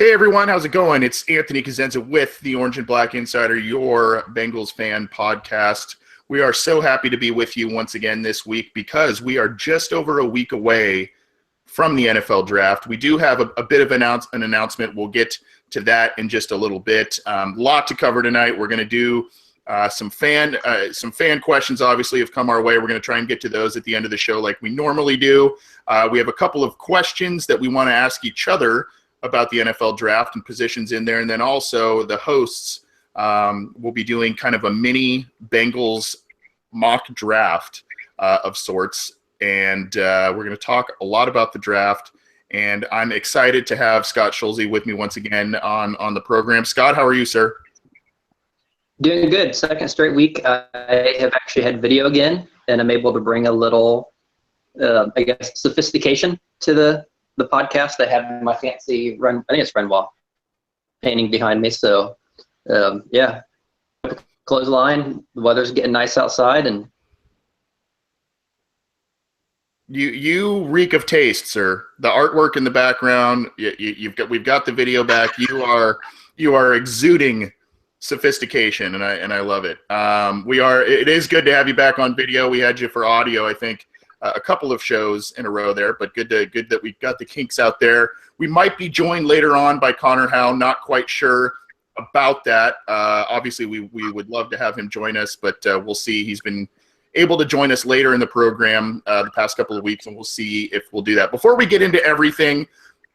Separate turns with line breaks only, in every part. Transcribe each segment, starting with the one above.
Hey everyone, how's it going? It's Anthony Cosenza with the Orange and Black Insider, your Bengals fan podcast. We are so happy to be with you once again this week because we are just over a week away from the NFL draft. We do have a bit of an announcement. We'll get to that in just a little bit. Lot to cover tonight. We're going to do some fan questions obviously have come our way. We're going to try and get to those at the end of the show like we normally do. We have a couple of questions that we want to ask each other about the NFL draft and positions in there. And then also the hosts will be doing kind of a mini Bengals mock draft of sorts. And we're going to talk a lot about the draft. And I'm excited to have Scott Schulze with me once again on the program. Scott, how are you, sir?
Doing good. Second straight week. I have actually had video again, and I'm able to bring a little, I guess, sophistication to the podcast. I have my fancy I think it's Renoir painting behind me. So, yeah, clothesline. The weather's getting nice outside, and
you reek of taste, sir. The artwork in the background. We've got the video back. You are exuding sophistication, and I love it. It is good to have you back on video. We had you for audio, I think, a couple of shows in a row there, but good that we've got the kinks out there. We might be joined later on by Connor Howe. Not quite sure about that. Obviously, we would love to have him join us, but we'll see. He's been able to join us later in the program the past couple of weeks, and we'll see if we'll do that. Before we get into everything,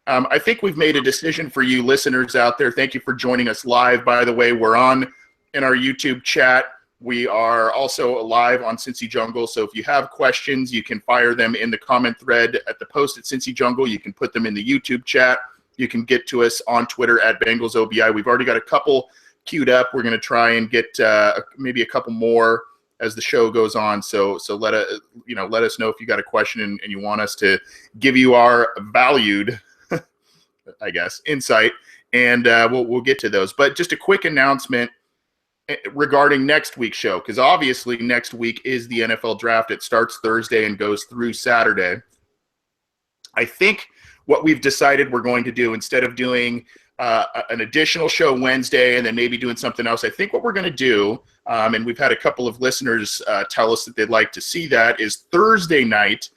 I think we've made a decision for you listeners out there. Thank you for joining us live. By the way, we're on in our YouTube chat. We are also live on Cincy Jungle, so if you have questions, you can fire them in the comment thread at the post at Cincy Jungle. You can put them in the YouTube chat. You can get to us on Twitter at BengalsOBI. We've already got a couple queued up. We're going to try and get maybe a couple more as the show goes on. So let us know if you got a question and you want us to give you our valued, I guess, insight, and we'll get to those. But just a quick announcement regarding next week's show, because obviously next week is the NFL draft. It starts Thursday and goes through Saturday. I think what we've decided we're going to do, instead of doing an additional show Wednesday and then maybe doing something else, I think what we're going to do, and we've had a couple of listeners tell us that they'd like to see that, is Thursday night,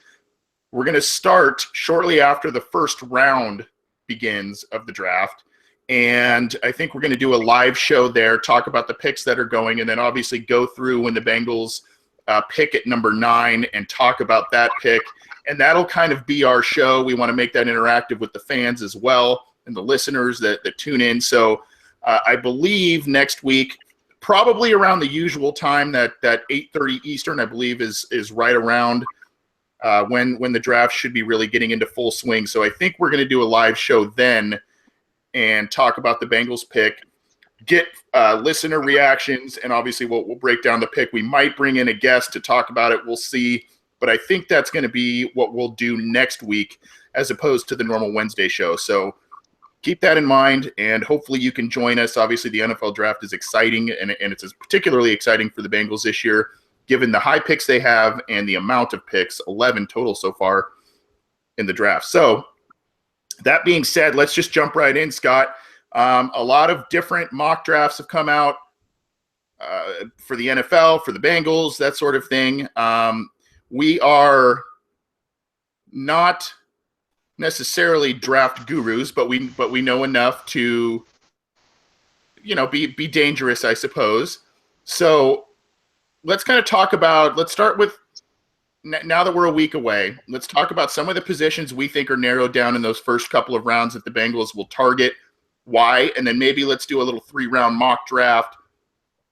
we're going to start shortly after the first round begins of the draft. And I think we're going to do a live show there, talk about the picks that are going, and then obviously go through when the Bengals pick at number 9 and talk about that pick. And that'll kind of be our show. We want to make that interactive with the fans as well and the listeners that tune in. So I believe next week, probably around the usual time, that 8:30 Eastern, I believe, is right around when the draft should be really getting into full swing. So I think we're going to do a live show then and talk about the Bengals pick, get listener reactions, and obviously we'll break down the pick. We might bring in a guest to talk about it. We'll see. But I think that's going to be what we'll do next week as opposed to the normal Wednesday show. So keep that in mind, and hopefully you can join us. Obviously, the NFL draft is exciting, and it's particularly exciting for the Bengals this year, given the high picks they have and the amount of picks, 11 total so far in the draft. So that being said, let's just jump right in, Scott. A lot of different mock drafts have come out for the NFL, for the Bengals, that sort of thing. We are not necessarily draft gurus, but we know enough to, be dangerous, I suppose. So let's kind of talk about. Let's start with, now that we're a week away, let's talk about some of the positions we think are narrowed down in those first couple of rounds that the Bengals will target. Why? And then maybe let's do a little 3-round mock draft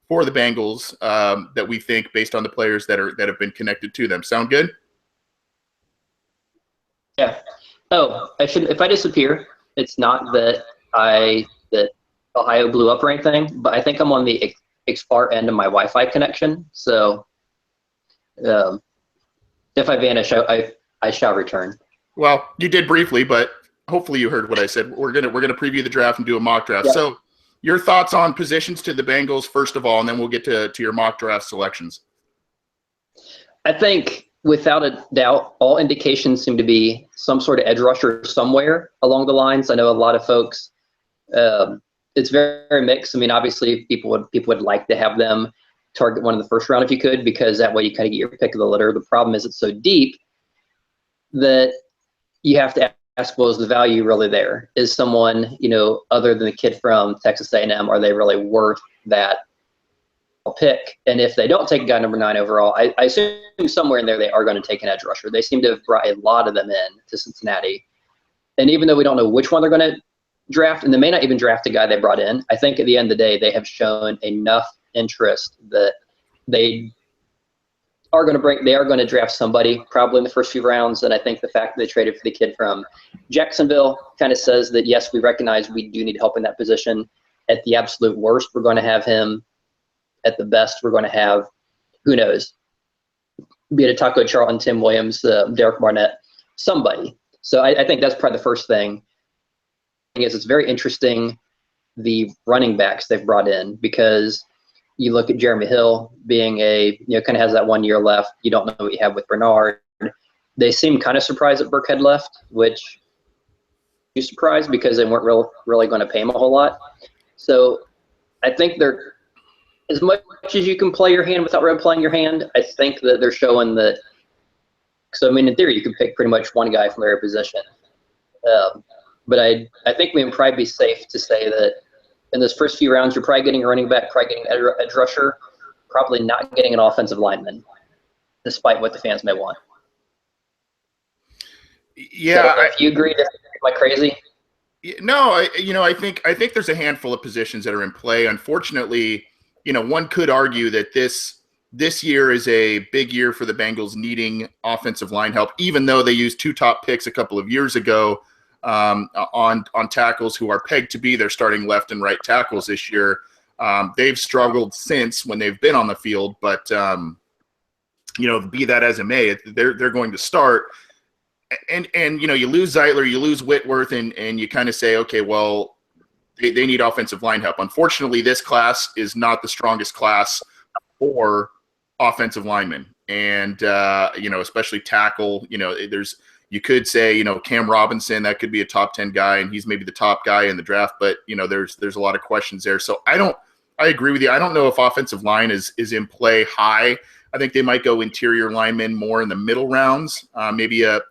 for the Bengals that we think, based on the players that have been connected to them. Sound good?
yeah. Oh, if I disappear, it's not that Ohio blew up or anything, but I think I'm on the far end of my Wi-Fi connection. So if I vanish, I shall return.
Well, you did briefly, but hopefully you heard what I said. We're gonna preview the draft and do a mock draft.
Yeah.
So your thoughts on positions to the Bengals first of all, and then we'll get to your mock draft selections.
I think without a doubt, all indications seem to be some sort of edge rusher somewhere along the lines. I know a lot of folks It's very, very mixed. I mean, obviously, people would like to have them target one in the first round if you could, because that way you kind of get your pick of the litter. The problem is it's so deep that you have to ask, well, is the value really there? Is someone, other than the kid from Texas A&M, are they really worth that pick? And if they don't take a guy number 9 overall, I assume somewhere in there they are going to take an edge rusher. They seem to have brought a lot of them in to Cincinnati. And even though we don't know which one they're going to draft, and they may not even draft a guy they brought in, I think at the end of the day, they have shown enough interest that they are going to draft somebody probably in the first few rounds. And I think the fact that they traded for the kid from Jacksonville kind of says that, yes, we recognize we do need help in that position. At the absolute worst, we're going to have him. At the best, we're going to have, who knows, be it a Taco Charlton, Tim Williams, Derek Barnett, somebody. So I think that's probably the first thing. It's very interesting, the running backs they've brought in, because you look at Jeremy Hill being kind of has that 1 year left. You don't know what you have with Bernard. They seem kind of surprised that Burkhead left, which you surprised because they weren't really going to pay him a whole lot. So I think they're, as much as you can play your hand without really playing your hand, I think that they're showing that. So, I mean, in theory, you can pick pretty much one guy from every position. But I think we can probably be safe to say that in those first few rounds, you're probably getting a running back, probably getting an edge rusher, probably not getting an offensive lineman, despite what the fans may want.
Yeah.
So if you agree, am I crazy?
No, I think there's a handful of positions that are in play. Unfortunately, one could argue that this year is a big year for the Bengals needing offensive line help, even though they used 2 top picks a couple of years ago on tackles who are pegged to be their starting left and right tackles this year. They've struggled since when they've been on the field, but be that as it may, they're going to start. And you lose Zeitler, you lose Whitworth, and you kind of say, okay, well, they need offensive line help. Unfortunately, this class is not the strongest class for offensive linemen, and especially tackle. You could say, Cam Robinson, that could be a top 10 guy, and he's maybe the top guy in the draft, but there's a lot of questions there. So I agree with you. I don't know if offensive line is in play high. I think they might go interior linemen more in the middle rounds, maybe a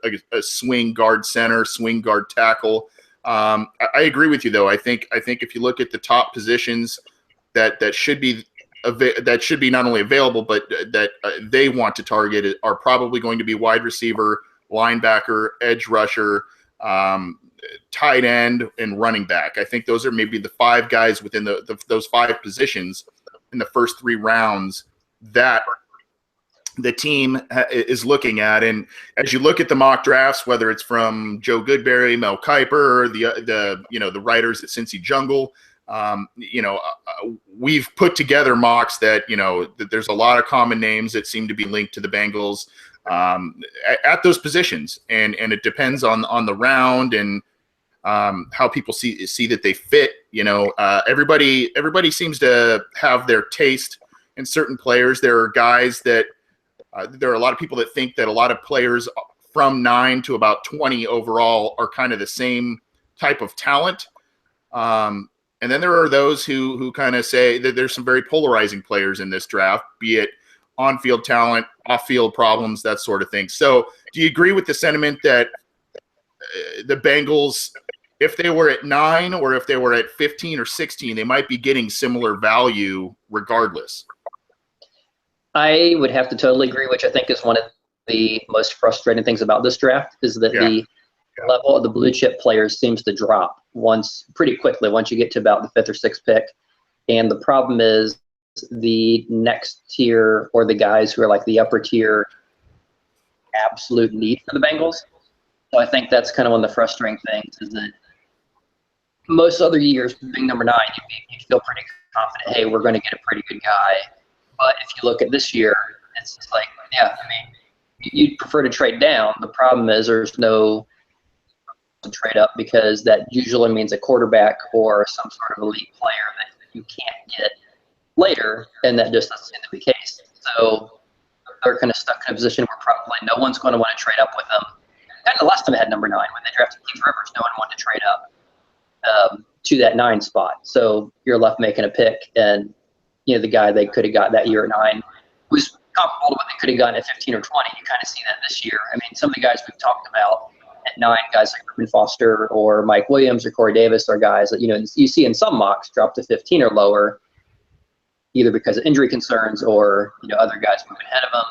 swing guard center, swing guard tackle. I agree with you, though. I think if you look at the top positions that should be not only available, but that they want to target are probably going to be wide receiver, linebacker, edge rusher, tight end, and running back. I think those are maybe the 5 guys within those 5 positions in the first 3 rounds that the team is looking at. And as you look at the mock drafts, whether it's from Joe Goodberry, Mel Kiper, or the writers at Cincy Jungle, we've put together mocks that that there's a lot of common names that seem to be linked to the Bengals at those positions, and it depends on the round and how people see that they fit. Everybody seems to have their taste in certain players. There are guys that there are a lot of people that think that a lot of players from 9 to about 20 overall are kind of the same type of talent. And then there are those who kind of say that there's some very polarizing players in this draft, be it on-field talent, off-field problems, that sort of thing. So do you agree with the sentiment that the Bengals, if they were at 9 or if they were at 15 or 16, they might be getting similar value regardless?
I would have to totally agree, which I think is one of the most frustrating things about this draft, is that the level of the blue chip players seems to drop pretty quickly once you get to about the 5th or 6th pick. And the problem is the next tier, or the guys who are like the upper tier, absolute need for the Bengals. So I think that's kind of one of the frustrating things, is that most other years, being number 9, you'd feel pretty confident, hey, we're going to get a pretty good guy. But if you look at this year, it's just like, you'd prefer to trade down. The problem is there's no trade up, because that usually means a quarterback or some sort of elite player that you can't get later, and that just doesn't seem to be the case. So they're kind of stuck in a position where probably no one's going to want to trade up with them. Kind of the last time they had number 9, when they drafted Keith Rivers, no one wanted to trade up. to that 9 spot. So you're left making a pick, and the guy they could have got that year at 9 was comparable to what they could have gotten at 15 or 20. You kind of see that this year. I mean, some of the guys we've talked about at 9, guys like Reuben Foster or Mike Williams or Corey Davis, are guys that you see in some mocks drop to 15 or lower, either because of injury concerns or other guys moving ahead of them.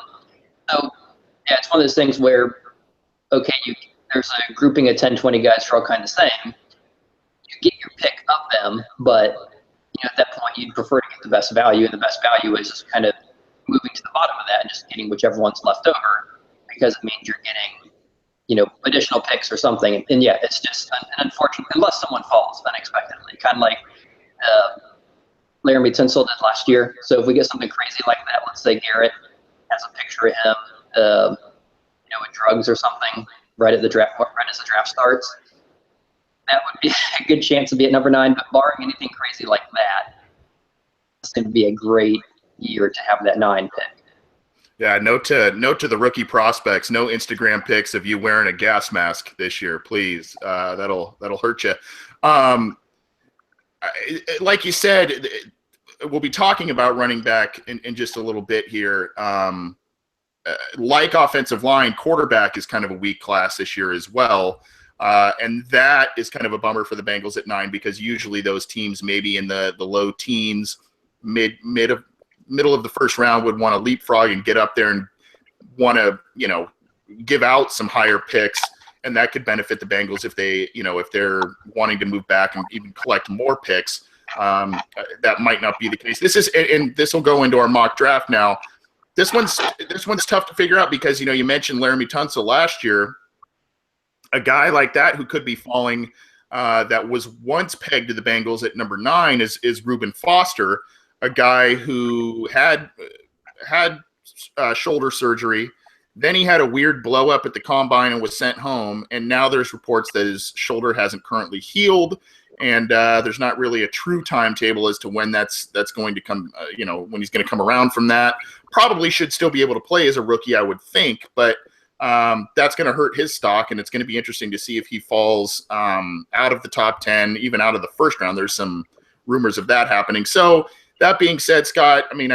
So yeah, it's one of those things where there's a grouping of 10, 20 guys who are all kind of the same. You get your pick of them, but at that point you'd prefer to get the best value, and the best value is just kind of moving to the bottom of that and just getting whichever one's left over, because it means you're getting additional picks or something. And yeah, it's just an unfortunate, unless someone falls unexpectedly, kind of like Laramie Tinsel did last year. So if we get something crazy like that, let's say Garrett has a picture of him, with drugs or something right as the draft starts, that would be a good chance to be at number 9. But barring anything crazy like that, it's going to be a great year to have that 9 pick.
Yeah, note to the rookie prospects: no Instagram pics of you wearing a gas mask this year, please. That'll hurt you. Like you said, we'll be talking about running back in just a little bit here. Like offensive line, quarterback is kind of a weak class this year as well. And that is kind of a bummer for the Bengals at 9, because usually those teams maybe in the low teens, middle of the first round would want to leapfrog and get up there and want to, give out some higher picks. And that could benefit the Bengals if they're wanting to move back and even collect more picks. That might not be the case. This will go into our mock draft now. This one's tough to figure out because, you mentioned Laramie Tunsil last year. A guy like that who could be falling, that was once pegged to the Bengals at number 9 is Reuben Foster, a guy who had shoulder surgery. Then he had a weird blow up at the combine and was sent home. And now there's reports that his shoulder hasn't currently healed. And there's not really a true timetable as to when that's going to come, when he's going to come around from that. Probably should still be able to play as a rookie, I would think. But that's going to hurt his stock, and it's going to be interesting to see if he falls out of the top 10, even out of the first round. There's some rumors of that happening. So that being said, Scott, I mean,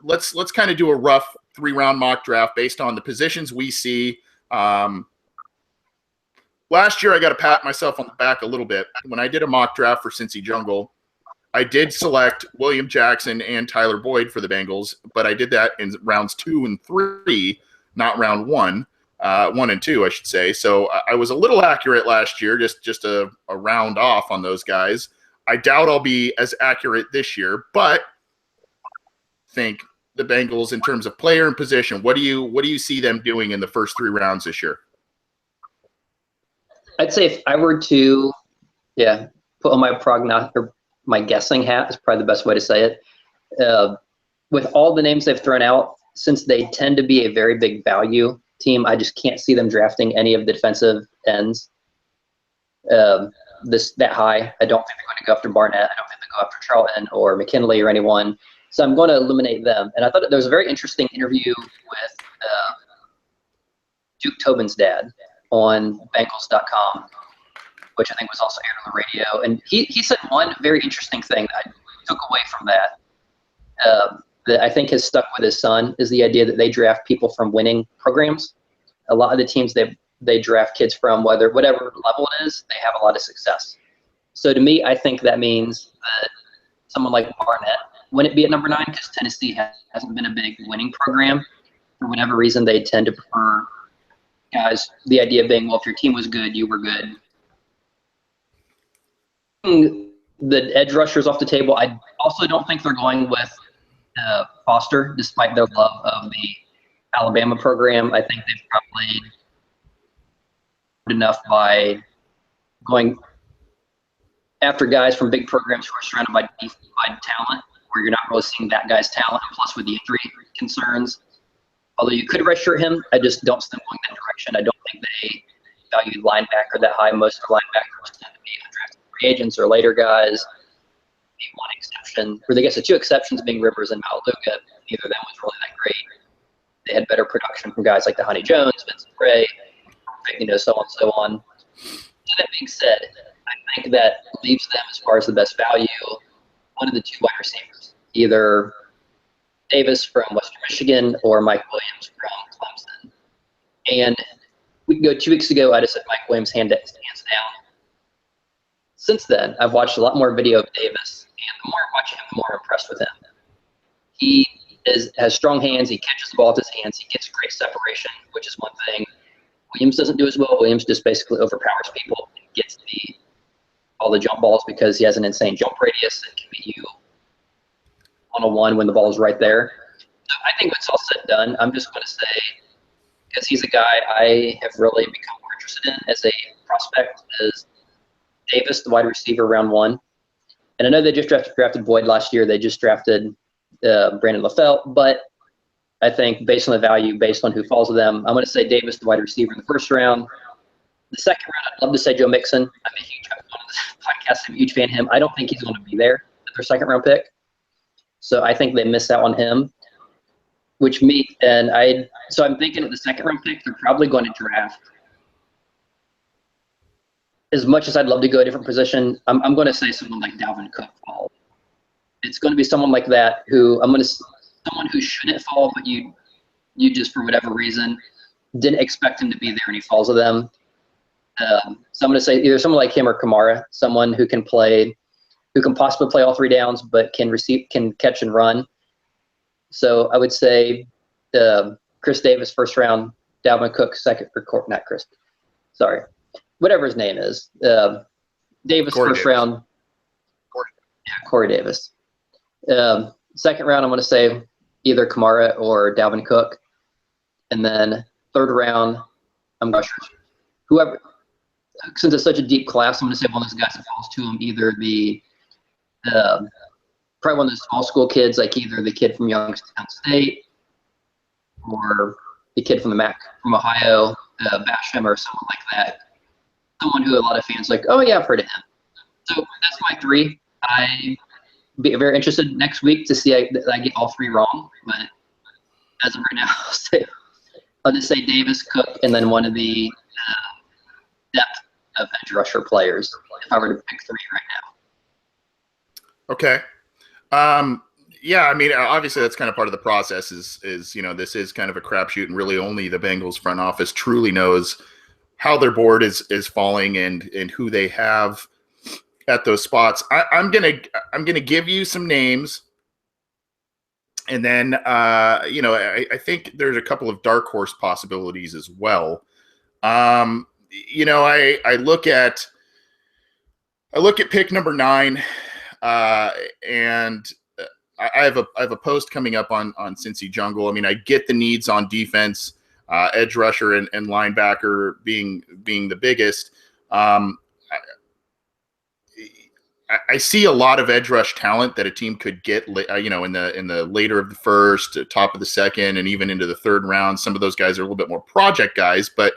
let's kind of do a rough 3-round mock draft based on the positions we see. Last year, I got to pat myself on the back a little bit. When I did a mock draft for Cincy Jungle, I did select William Jackson and Tyler Boyd for the Bengals, but I did that in rounds 2 and 3, not round 1, 1 and 2, I should say. So I was a little accurate last year, just a round off on those guys. I doubt I'll be as accurate this year, but think the Bengals in terms of player and position. What do you see them doing in the first 3 rounds this year?
I'd say if I were to, put on my guessing hat is probably the best way to say it. With all the names they've thrown out, since they tend to be a very big value team, I just can't see them drafting any of the defensive ends that high. I don't think they're going to go after Barnett. I don't think they'll go after Charlton or McKinley or anyone. So I'm going to eliminate them. And I thought there was a very interesting interview with Duke Tobin's dad on Bengals.com, which I think was also aired on the radio. And he said one very interesting thing that I took away from that, that I think has stuck with his son, is the idea that they draft people from winning programs. A lot of the teams they draft kids from, whatever level it is, they have a lot of success. So to me, I think that means that someone like Barnett wouldn't be at number 9, because Tennessee hasn't been a big winning program. For whatever reason, they tend to prefer guys, the idea being, well, if your team was good, you were good. The edge rushers off the table. I also don't think they're going with Foster, despite their love of the Alabama program. I think they've probably enough by going after guys from big programs who are surrounded by talent, where you're not really seeing that guy's talent, and plus with the injury concerns. Although you could redshirt him, I just don't see them going that direction. I don't think they value linebacker that high. Most of the linebackers tend to be undrafted free agents or later guys. The one exception, or I guess the 2 exceptions being Rivers and Malaluka, neither of them was really that great. They had better production from guys like Honey Jones, Vincent Gray, so on and so on. So that being said, I think that leaves them, as far as the best value, one of the two wide receivers, either Davis from Western Michigan or Mike Williams from Clemson. And we can go 2 weeks ago, I just said Mike Williams hands down. Since then, I've watched a lot more video of Davis, and the more I watch him, the more I'm impressed with him. He has strong hands. He catches the ball with his hands. He gets great separation, which is one thing Williams doesn't do as well. Williams just basically overpowers people and gets all the jump balls because he has an insane jump radius and can beat you one-on-one when the ball is right there. So I think when it's all said and done, I'm just going to say, because he's a guy I have really become more interested in as a prospect, is Davis, the wide receiver, round 1. And I know they just drafted Boyd last year. They just drafted Brandon LaFell, but I think based on the value, based on who falls to them, I'm going to say Davis, the wide receiver, in the first round. The second round, I'd love to say Joe Mixon. I'm a huge fan of this podcast. I'm a huge fan of him. I don't think he's going to be there at their second round pick. So I think they missed out on him, so I'm thinking at the second round pick, they're probably going to draft. As much as I'd love to go a different position, I'm going to say someone like Dalvin Cook fall. It's going to be someone like that someone who shouldn't fall, but you just, for whatever reason, didn't expect him to be there and he falls to them. So I'm going to say either someone like him or Kamara, someone who can possibly play all 3 downs, but can catch and run. So I would say Chris Davis, first round, Dalvin Cook, second, or not Chris, sorry, whatever his name is. Davis,
Corey
first
Davis.
round. Corey Davis. Second round, I'm going to say either Kamara or Dalvin Cook. And then third round, I'm not sure. Whoever, since it's such a deep class, I'm going to say one of those guys that falls to him, either probably one of those small school kids, like either the kid from Youngstown State or the kid from Ohio, Basham or someone like that. Someone who a lot of fans are like, oh yeah, I've heard of him. So that's my 3. I'd be very interested next week to see that I get all 3 wrong. But as of right now, I'll just say Davis, Cook, and then one of the depth of edge rusher players if I were to pick 3 right now.
Okay. Yeah, I mean, obviously that's kind of part of the process is this is kind of a crapshoot, and really only the Bengals front office truly knows how their board is falling and who they have at those spots. I'm gonna give you some names, and then I think there's a couple of dark horse possibilities as well. I look at pick number 9. And I have a post coming up on Cincy Jungle. I mean, I get the needs on defense, edge rusher and linebacker being the biggest. I see a lot of edge rush talent that a team could get, in the later of the first, top of the second, and even into the third round. Some of those guys are a little bit more project guys, but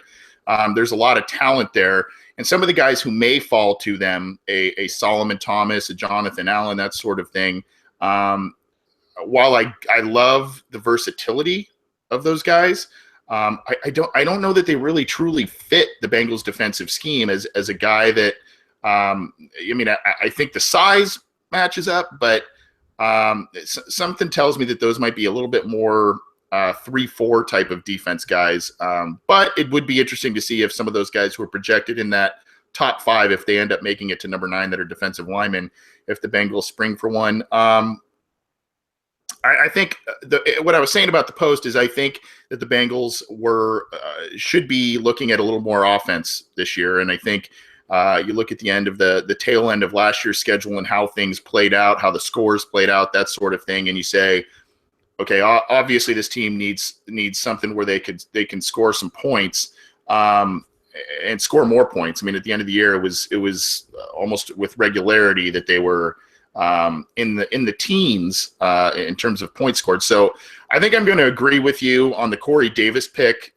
there's a lot of talent there. And some of the guys who may fall to them, a Solomon Thomas, a Jonathan Allen, that sort of thing. While I love the versatility of those guys, I don't know that they really truly fit the Bengals defensive scheme as a guy that I think the size matches up, but something tells me that those might be a little bit more 3-4 type of defense guys. But it would be interesting to see if some of those guys who are projected in that top 5, if they end up making it to number 9 that are defensive linemen, if the Bengals spring for one. I think what I was saying about the post is I think that the Bengals should be looking at a little more offense this year. And I think you look at the end of the tail end of last year's schedule and how things played out, how the scores played out, that sort of thing. And you say, okay, obviously this team needs something where they can score some points and score more points. I mean, at the end of the year, it was almost with regularity that they were in the teens in terms of points scored. So I think I'm going to agree with you on the Corey Davis pick.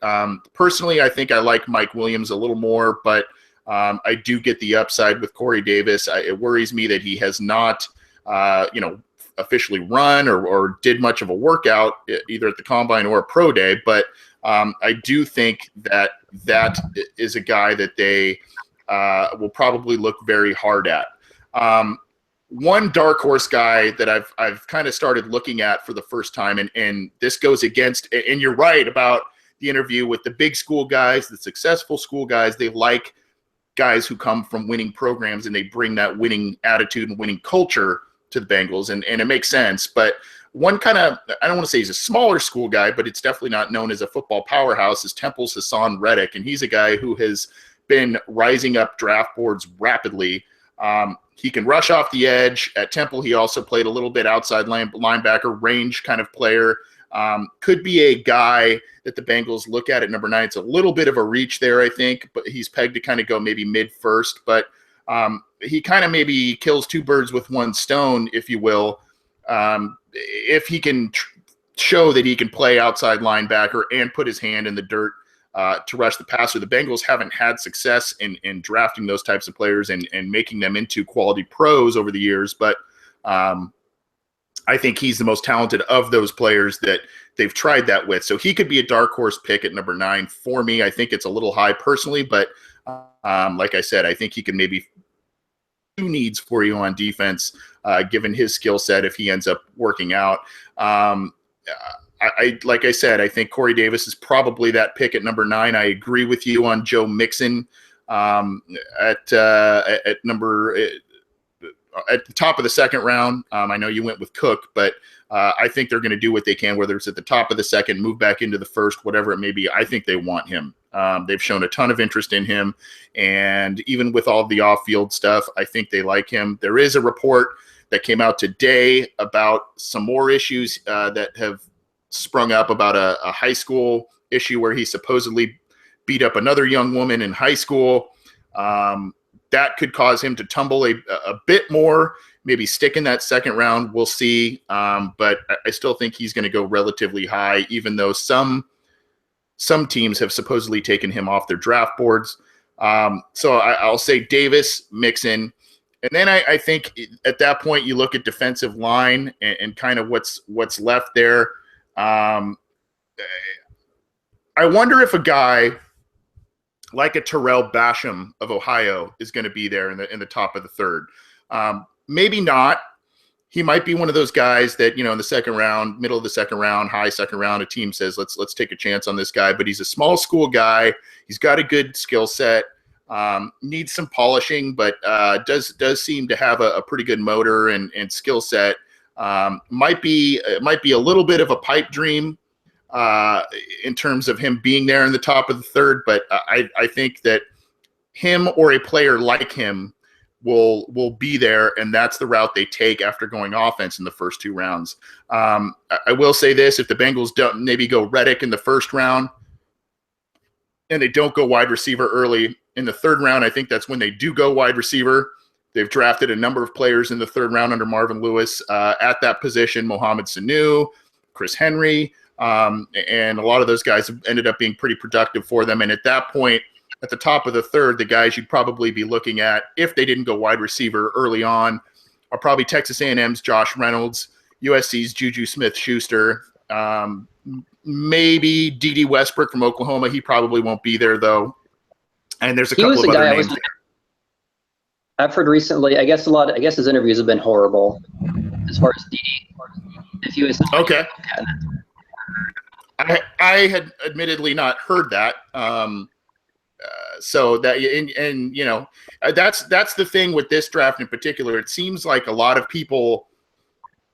Personally, I think I like Mike Williams a little more, but I do get the upside with Corey Davis. It worries me that he has not, officially run or did much of a workout either at the combine or a pro day. But I do think that is a guy that they will probably look very hard at. One dark horse guy that I've kind of started looking at for the first time, and this goes against, and you're right about the interview with the big school guys, the successful school guys. They like guys who come from winning programs, and they bring that winning attitude and winning culture to the Bengals, and it makes sense. But one kind of, I don't want to say he's a smaller school guy, but it's definitely not known as a football powerhouse, is Temple's Hassan Reddick, and he's a guy who has been rising up draft boards rapidly. He can rush off the edge. At Temple, he also played a little bit outside linebacker, range kind of player. Could be a guy that the Bengals look at number 9. It's a little bit of a reach there, I think, but he's pegged to kind of go maybe mid-first. But he kind of maybe kills two birds with one stone, if you will, if he can show that he can play outside linebacker and put his hand in the dirt to rush the passer. The Bengals haven't had success in drafting those types of players and making them into quality pros over the years, but I think he's the most talented of those players that they've tried that with. So he could be a dark horse pick at number 9 for me. I think it's a little high personally, but like I said, I think he can maybe two needs for you on defense, given his skill set if he ends up working out. Like I said, I think Corey Davis is probably that pick at number 9. I agree with you on Joe Mixon at the top of the second round. I know you went with Cook, but I think they're going to do what they can, whether it's at the top of the second, move back into the first, whatever it may be. I think they want him. They've shown a ton of interest in him, and even with all the off-field stuff, I think they like him. There is a report that came out today about some more issues that have sprung up about a high school issue where he supposedly beat up another young woman in high school. That could cause him to tumble a bit more, maybe stick in that second round. We'll see. But I still think he's going to go relatively high, even though some teams have supposedly taken him off their draft boards. So I'll say Davis, Mixon. And then I think at that point you look at defensive line and kind of what's left there. I wonder if a guy like a Terrell Basham of Ohio is going to be there in the top of the third. Maybe not. He might be one of those guys that, in the second round, middle of the second round, high second round, a team says, let's take a chance on this guy. But he's a small school guy. He's got a good skill set. Needs some polishing, but does seem to have a pretty good motor and skill set. Might be a little bit of a pipe dream in terms of him being there in the top of the third, but I think that him or a player like him will be there, and that's the route they take after going offense in the first two rounds. I will say this: if the Bengals don't maybe go Reddick in the first round, and they don't go wide receiver early in the third round, I think that's when they do go wide receiver. They've drafted a number of players in the third round under Marvin Lewis at that position: Mohamed Sanu, Chris Henry. And a lot of those guys have ended up being pretty productive for them. And at that point, at the top of the third, the guys you'd probably be looking at, if they didn't go wide receiver early on, are probably Texas A&M's Josh Reynolds, USC's Juju Smith-Schuster, maybe D.D. Westbrook from Oklahoma. He probably won't be there, though. And there's a couple of other names.
I've heard recently, I guess his interviews have been horrible as far as D.D. If he was
okay. I had admittedly not heard that. So that, and that's the thing with this draft in particular. It seems like a lot of people,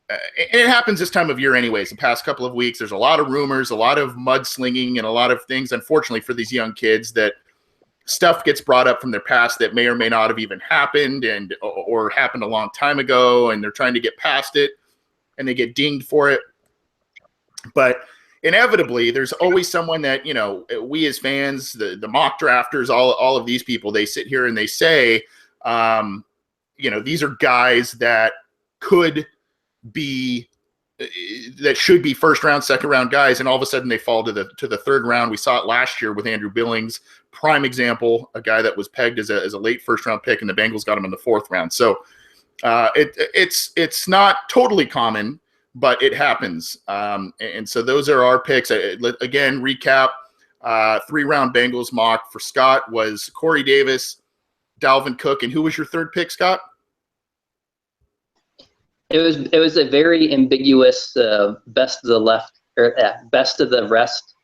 and it happens this time of year anyways, the past couple of weeks, there's a lot of rumors, a lot of mudslinging, and a lot of things, unfortunately, for these young kids, that stuff gets brought up from their past that may or may not have even happened or happened a long time ago, and they're trying to get past it, and they get dinged for it. But inevitably, there's always someone that, we as fans, the mock drafters, all of these people, they sit here and they say, these are guys that could be, that should be first round, second round guys, and all of a sudden they fall to the third round. We saw it last year with Andrew Billings, prime example, a guy that was pegged as a late first round pick, and the Bengals got him in the fourth round. So it's not totally common, but it happens. And so those are our picks. Again, recap, 3-round Bengals mock for Scott was Corey Davis, Dalvin Cook, and who was your third pick, Scott?
It was a very ambiguous best of the left or best of the rest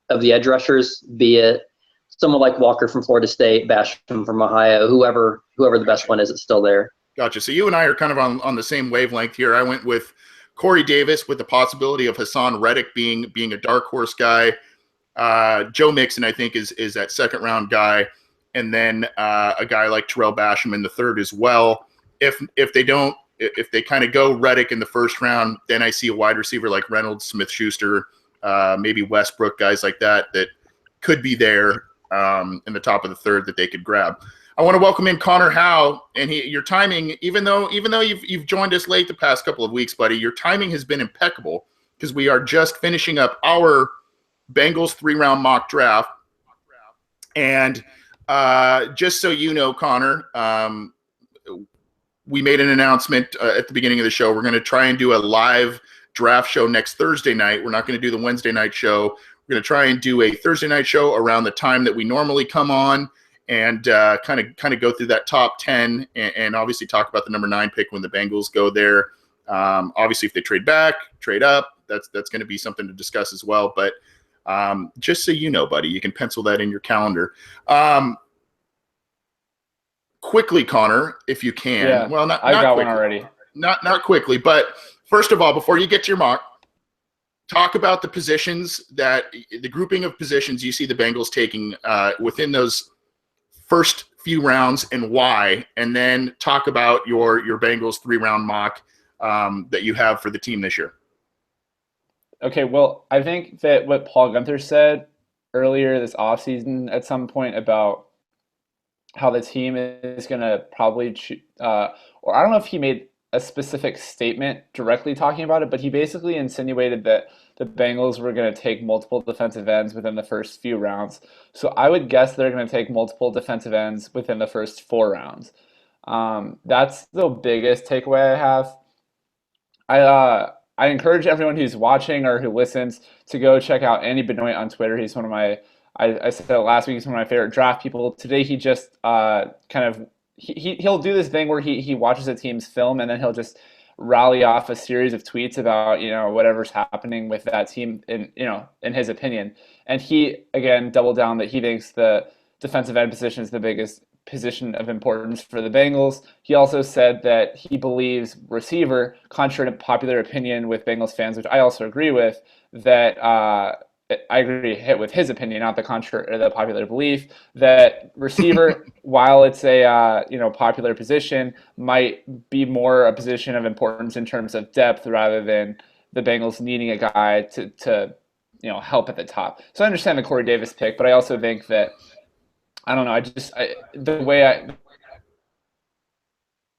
of the edge rushers, be it someone like Walker from Florida State, Basham from Ohio, whoever the best one is, it's still there.
Gotcha. So you and I are kind of on the same wavelength here. I went with Corey Davis with the possibility of Hassan Reddick being a dark horse guy. Joe Mixon, I think, is that second round guy, and then a guy like Terrell Basham in the third as well. If they kind of go Reddick in the first round, then I see a wide receiver like Reynolds, Smith-Schuster, maybe Westbrook, guys like that could be there in the top of the third that they could grab. I want to welcome in Connor Howe, and your timing, even though you've joined us late the past couple of weeks, buddy, your timing has been impeccable because we are just finishing up our Bengals 3-round mock draft. And just so you know, Connor, we made an announcement at the beginning of the show. We're going to try and do a live draft show next Thursday night. We're not going to do the Wednesday night show. We're going to try and do a Thursday night show around the time that we normally come on, and kind of go through that top 10 and obviously talk about the number 9 pick when the Bengals go there. Obviously, if they trade back, trade up, that's going to be something to discuss as well. But just so you know, buddy, you can pencil that in your calendar. Quickly, Connor, if you can.
Yeah,
well, not
I got
quickly.
one already.
Not quickly, but first of all, before you get to your mock, talk about the grouping of positions you see the Bengals taking within those first few rounds and why, and then talk about your Bengals 3-round mock that you have for the team this year.
Okay, well, I think that what Paul Gunther said earlier this offseason at some point about how the team is going to probably or I don't know if he made a specific statement directly talking about it, but he basically insinuated that the Bengals were going to take multiple defensive ends within the first few rounds. So I would guess they're going to take multiple defensive ends within the first 4 rounds. That's the biggest takeaway I have. I encourage everyone who's watching or who listens to go check out Andy Benoit on Twitter. He's one of my, I said it last week, he's one of my favorite draft people. Today he just he'll do this thing where he watches a team's film and then he'll just rally off a series of tweets about whatever's happening with that team in his opinion. And he again doubled down that he thinks the defensive end position is the biggest position of importance for the Bengals. He also said that he believes receiver, contrary to popular opinion with Bengals fans, which I also agree with, that I agree hit with his opinion, not the popular belief, that receiver, while it's a popular position, might be more a position of importance in terms of depth rather than the Bengals needing a guy to help at the top. So I understand the Corey Davis pick, but I also think that I don't know. The way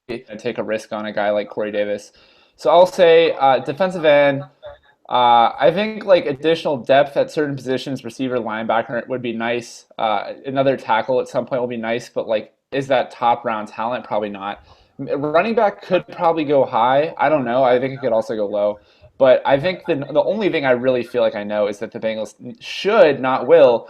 I take a risk on a guy like Corey Davis. So I'll say defensive end. I think like additional depth at certain positions, receiver, linebacker would be nice. Another tackle at some point will be nice, but like, is that top round talent? Probably not. Running back could probably go high. I don't know. I think it could also go low. But I think the only thing I really feel like I know is that the Bengals should, not will,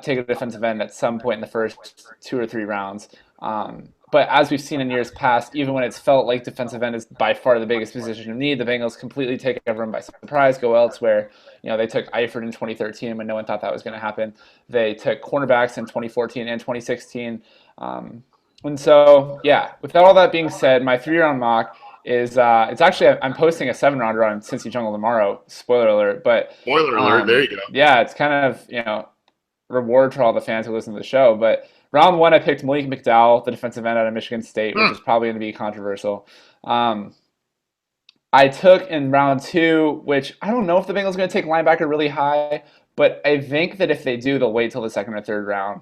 take a defensive end at some point in the first 2 or 3 rounds. But as we've seen in years past, even when it's felt like defensive end is by far the biggest position of need, the Bengals completely take everyone by surprise, go elsewhere. They took Eifert in 2013 when no one thought that was going to happen. They took cornerbacks in 2014 and 2016. And so, yeah, with all that being said, my 3-round mock is it's actually I'm posting a 7-rounder on Cincy Jungle tomorrow. Spoiler alert, but
spoiler alert. There you go.
Yeah, it's kind of reward for all the fans who listen to the show. But round 1, I picked Malik McDowell, the defensive end out of Michigan State, which is probably going to be controversial. I took in round 2, which I don't know if the Bengals are going to take linebacker really high, but I think that if they do, they'll wait till the 2nd or 3rd round.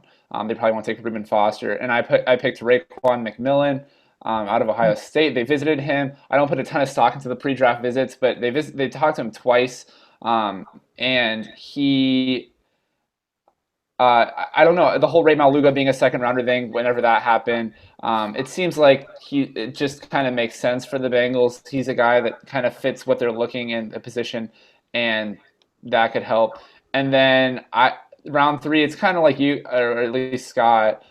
They probably won't take Reuben Foster, and I picked Raekwon McMillan. Out of Ohio State. They visited him. I don't put a ton of stock into the pre-draft visits, but they talked to him twice, and he, I don't know, the whole Ray Maluga being a 2nd-rounder thing, whenever that happened, it seems like it just kind of makes sense for the Bengals. He's a guy that kind of fits what they're looking in the position, and that could help. And then round 3, it's kind of like you, or at least Scott.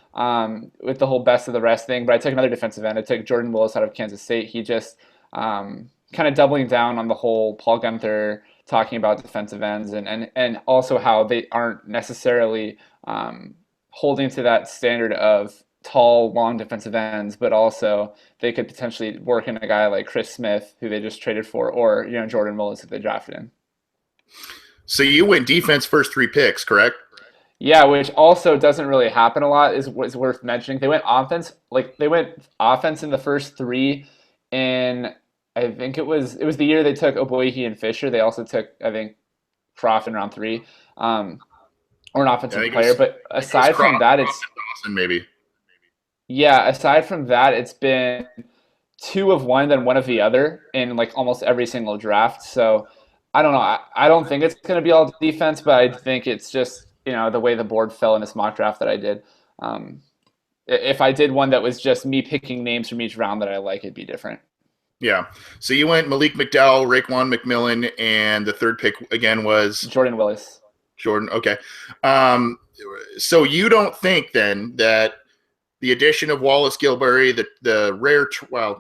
with the whole best of the rest thing. But I took another defensive end. I took Jordan Willis out of Kansas State. He just kind of doubling down on the whole Paul Guenther talking about defensive ends and also how they aren't necessarily holding to that standard of tall, long defensive ends, but also they could potentially work in a guy like Chris Smith, who they just traded for, or Jordan Willis, if they drafted him.
So you went defense first 3 picks, correct?
Yeah, which also doesn't really happen a lot. Is worth mentioning. They went offense, in the first 3, and I think it was the year they took Oboihi and Fisher. They also took, I think, Croft in round 3, or an offensive player. But aside from that, it's
Dawson, maybe.
Yeah, aside from that, it's been 2 of one, then 1 of the other in like almost every single draft. So I don't know. I don't think it's going to be all defense, but I think it's just the way the board fell in this mock draft that I did. If I did one that was just me picking names from each round that I like, it'd be different.
Yeah. So you went Malik McDowell, Raekwon McMillan, and the 3rd pick again was
Jordan Willis.
Jordan. Okay. So you don't think then that the addition of Wallace Gilberry, the rare,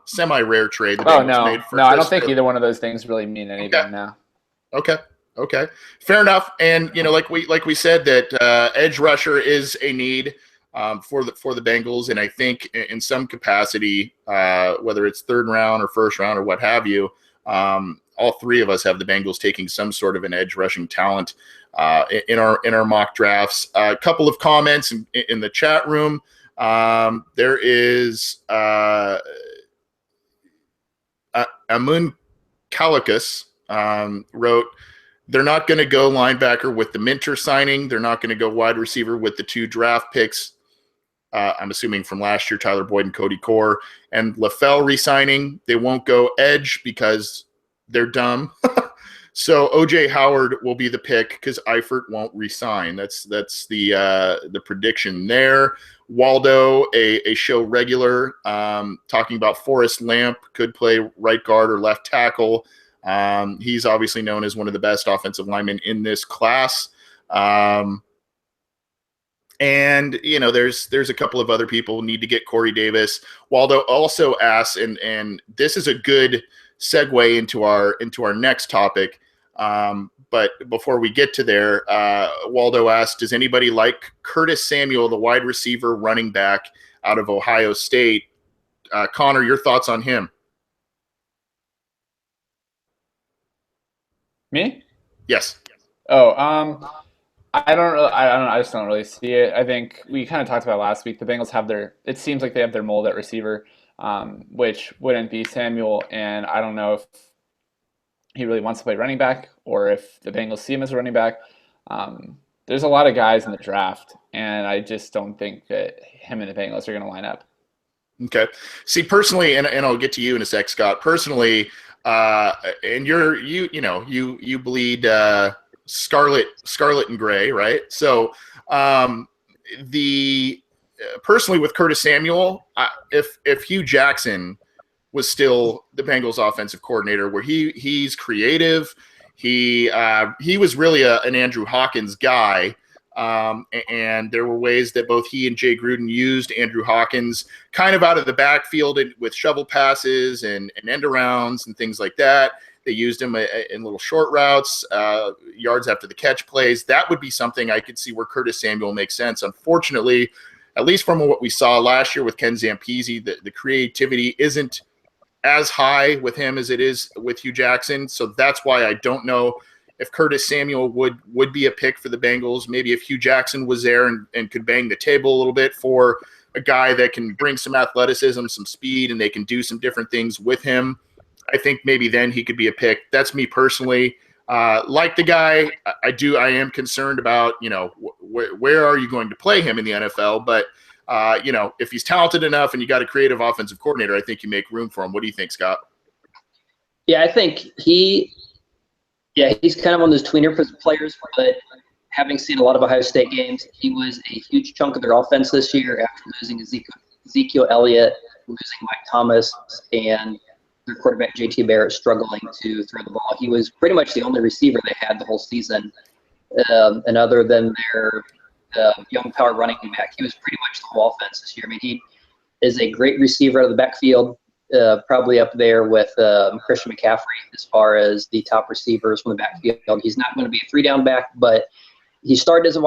semi-rare trade the Bengals made for
I don't think either one of those things really mean anything now.
Okay. Fair enough. And like we said, that edge rusher is a need for the Bengals, and I think in some capacity, whether it's 3rd round or 1st round or what have you, all 3 of us have the Bengals taking some sort of an edge rushing talent in our mock drafts. A couple of comments in the chat room. There is Amun Kalakas wrote, they're not going to go linebacker with the Minter signing. They're not going to go wide receiver with the 2 draft picks. I'm assuming from last year, Tyler Boyd and Cody Core, and LaFell re-signing. They won't go edge because they're dumb. So OJ Howard will be the pick because Eifert won't re-sign. That's the prediction there. Waldo, a show regular, talking about Forrest Lamp, could play right guard or left tackle. He's obviously known as one of the best offensive linemen in this class. And there's a couple of other people who need to get Corey Davis. Waldo also asks, and this is a good segue into our next topic. But before we get to there, Waldo asked, does anybody like Curtis Samuel, the wide receiver running back out of Ohio State? Connor, your thoughts on him?
Me?
Yes.
Oh, I don't know. I just don't really see it. I think we kind of talked about it last week. The Bengals it seems like they have their mold at receiver, which wouldn't be Samuel. And I don't know if he really wants to play running back or if the Bengals see him as a running back. There's a lot of guys in the draft, and I just don't think that him and the Bengals are going to line up.
Okay. See, personally, and I'll get to you in a sec, Scott. Personally, and you bleed scarlet and gray, right? So personally with Curtis Samuel, if Hugh Jackson was still the Bengals offensive coordinator, where he's creative, he was really an Andrew Hawkins guy. And there were ways that both he and Jay Gruden used Andrew Hawkins kind of out of the backfield with shovel passes and end arounds and things like that. They used him in little short routes, yards after the catch plays. That would be something I could see where Curtis Samuel makes sense. Unfortunately, at least from what we saw last year with Ken Zampese, the creativity isn't as high with him as it is with Hugh Jackson. So that's why I don't know if Curtis Samuel would be a pick for the Bengals. Maybe if Hugh Jackson was there and could bang the table a little bit for a guy that can bring some athleticism, some speed, and they can do some different things with him, I think maybe then he could be a pick. That's me personally. Like the guy, I am concerned about, where are you going to play him in the NFL? But, if he's talented enough and you got a creative offensive coordinator, I think you make room for him. What do you think, Scott?
Yeah, I think he's kind of one of those tweener players, but having seen a lot of Ohio State games, he was a huge chunk of their offense this year after losing Ezekiel Elliott, losing Mike Thomas, and their quarterback JT Barrett struggling to throw the ball. He was pretty much the only receiver they had the whole season. And other than their young power running back. He was pretty much the whole offense this year. I mean, he is a great receiver out of the backfield, probably up there with Christian McCaffrey as far as the top receivers from the backfield. He's not going to be a 3-down back, but he started as a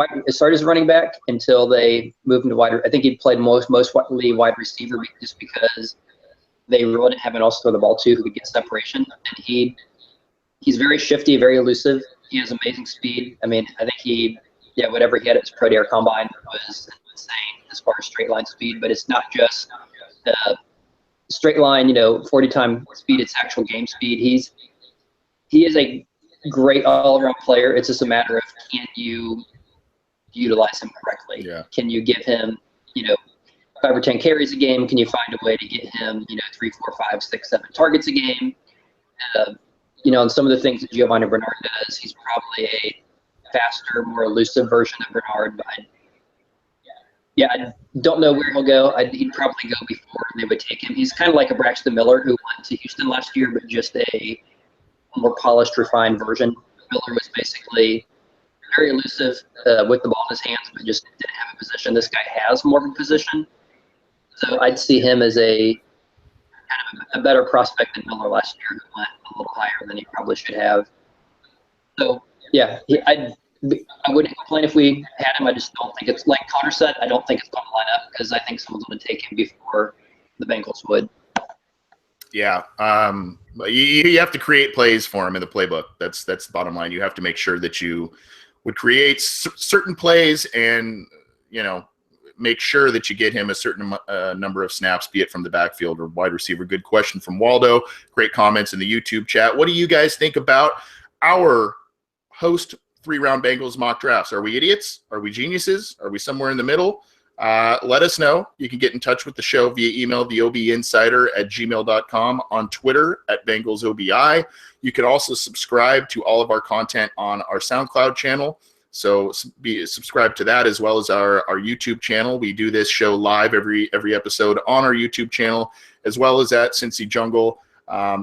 running back until they moved him to wide. I think he played mostly wide receiver just because they really didn't have anyone else to throw the ball to who could get separation. And he's very shifty, very elusive. He has amazing speed. I mean, I think whatever he had at his pro day or combine was insane as far as straight line speed. But it's not just straight line, 40-time speed. It's actual game speed. He is a great all-around player. It's just a matter of, can you utilize him correctly?
Yeah.
Can you give him, 5 or 10 carries a game? Can you find a way to get him, 3, 4, 5, 6, 7 targets a game? And some of the things that Giovanni Bernard does, he's probably a faster, more elusive version of Bernard. But I don't know where he'll go. He'd probably go before they would take him. He's kind of like a Braxton Miller who went to Houston last year, but just a more polished, refined version. Miller was basically very elusive with the ball in his hands, but just didn't have a position. This guy has more of a position. So I'd see him as a kind of a better prospect than Miller last year, who went a little higher than he probably should have. So, I wouldn't complain if we had him. I just don't think it's, like Connor said, I don't think it's going to line up because I think someone's going to take him before the Bengals would.
Yeah. You have to create plays for him in the playbook. That's the bottom line. You have to make sure that you would create certain plays and, make sure that you get him a certain number of snaps, be it from the backfield or wide receiver. Good question from Waldo. Great comments in the YouTube chat. What do you guys think about our host 3-round Bengals mock drafts? Are we idiots? Are we geniuses? Are we somewhere in the middle? Let us know. You can get in touch with the show via email, theobinsider@gmail.com, on Twitter @BengalsOBI. You can also subscribe to all of our content on our SoundCloud channel. So be subscribed to that as well as our YouTube channel. We do this show live every episode on our YouTube channel, as well as at Cincy Jungle.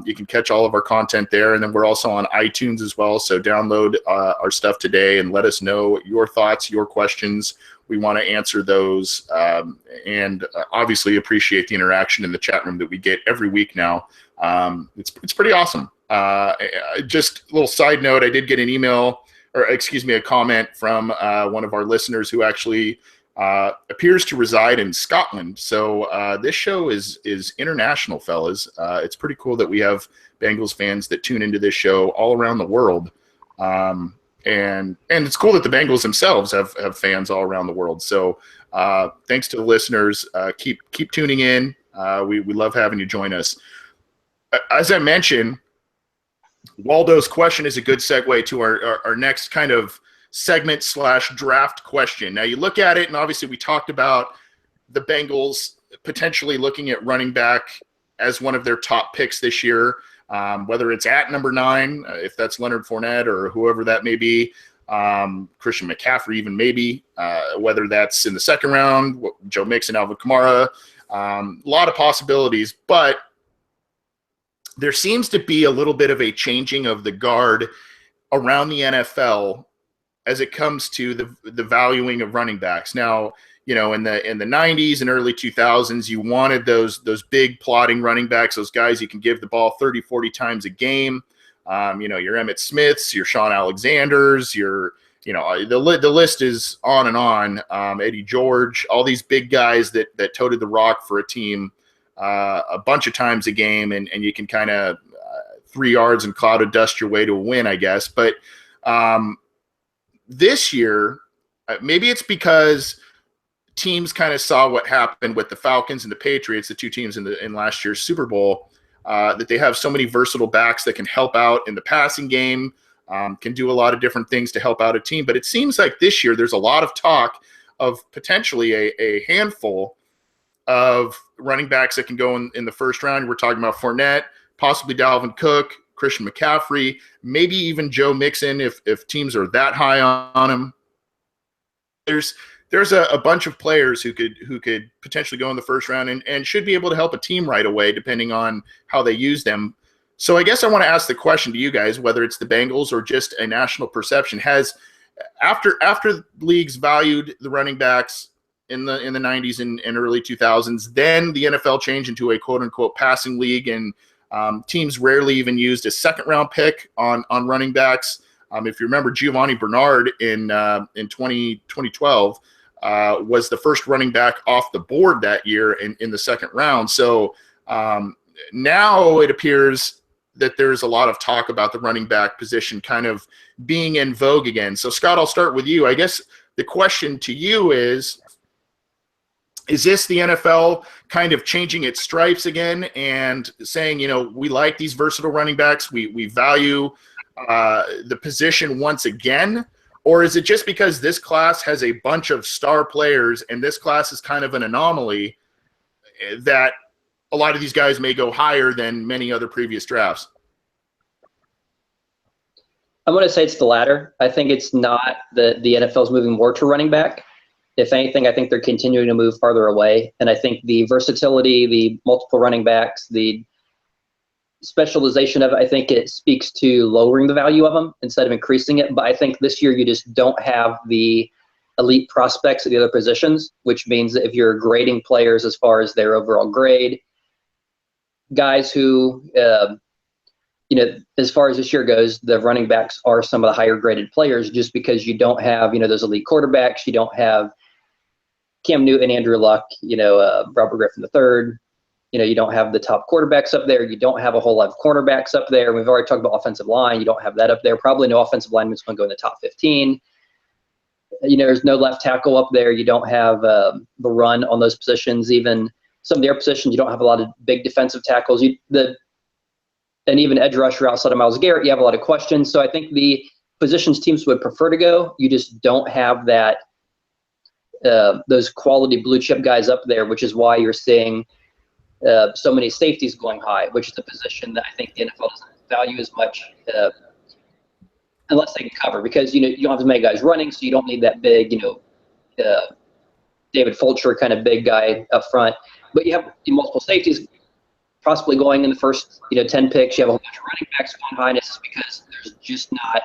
You can catch all of our content there, and then we're also on iTunes as well. So download our stuff today and let us know your thoughts, your questions. We want to answer those, and obviously appreciate the interaction in the chat room that we get every week now. It's pretty awesome. Just a little side note, I did get an email, a comment from one of our listeners who actually appears to reside in Scotland. So this show is international, fellas. It's pretty cool that we have Bengals fans that tune into this show all around the world. And it's cool that the Bengals themselves have fans all around the world. So thanks to the listeners. Keep tuning in. We love having you join us. As I mentioned, Waldo's question is a good segue to our next kind of segment / draft question. Now you look at it, and obviously we talked about the Bengals potentially looking at running back as one of their top picks this year, whether it's at number 9, if that's Leonard Fournette or whoever that may be, Christian McCaffrey even maybe, whether that's in the second round, Joe Mixon, Alvin Kamara, a lot of possibilities, but there seems to be a little bit of a changing of the guard around the NFL as it comes to the valuing of running backs. Now, in the 90s and early 2000s, you wanted those big plotting running backs, those guys you can give the ball 30, 40 times a game. Your Emmitt Smiths, your Sean Alexanders, the list is on and on. Eddie George, all these big guys that toted the rock for a team a bunch of times a game, and you can kind of 3 yards and cloud of dust your way to a win, I guess. But this year, maybe it's because teams kind of saw what happened with the Falcons and the Patriots, the 2 teams in last year's Super Bowl, that they have so many versatile backs that can help out in the passing game, can do a lot of different things to help out a team. But it seems like this year there's a lot of talk of potentially a handful of running backs that can go in the first round. We're talking about Fournette, possibly Dalvin Cook, Christian McCaffrey, maybe even Joe Mixon if teams are that high on him. There's a bunch of players who could potentially go in the first round and should be able to help a team right away depending on how they use them. So I guess I want to ask the question to you guys, whether it's the Bengals or just a national perception. Has after leagues valued the running backs in the 90s and early 2000s, then the NFL changed into a quote unquote passing league, and teams rarely even used a second round pick on running backs. If you remember, Giovanni Bernard in 2012 was the first running back off the board that year in the second round. So now it appears that there's a lot of talk about the running back position kind of being in vogue again. So Scott, I'll start with you. I guess the question to you is this the NFL kind of changing its stripes again and saying, we like these versatile running backs, we value the position once again? Or is it just because this class has a bunch of star players and this class is kind of an anomaly that a lot of these guys may go higher than many other previous drafts?
I'm going to say it's the latter. I think it's not that the NFL is moving more to running back. If anything, I think they're continuing to move farther away. And I think the versatility, the multiple running backs, the specialization of it, I think it speaks to lowering the value of them instead of increasing it. But I think this year you just don't have the elite prospects at the other positions, which means that if you're grading players as far as their overall grade, guys who, as far as this year goes, the running backs are some of the higher graded players just because you don't have, those elite quarterbacks. You don't have Cam Newton, Andrew Luck, Robert Griffin III. You don't have the top quarterbacks up there. You don't have a whole lot of cornerbacks up there. We've already talked about offensive line. You don't have that up there. Probably no offensive lineman's going to go in the top 15. There's no left tackle up there. You don't have the run on those positions. Even some of their positions, you don't have a lot of big defensive tackles. And even edge rusher outside of Myles Garrett, you have a lot of questions. So I think the positions teams would prefer to go, you just don't have that those quality blue chip guys up there, which is why you're seeing so many safeties going high, which is a position that I think the NFL doesn't value as much unless they can cover, because you don't have as many guys running, so you don't need that big, David Fulcher kind of big guy up front. But you have multiple safeties possibly going in the first 10 picks. You have a whole bunch of running backs going high, and it's because there's just not,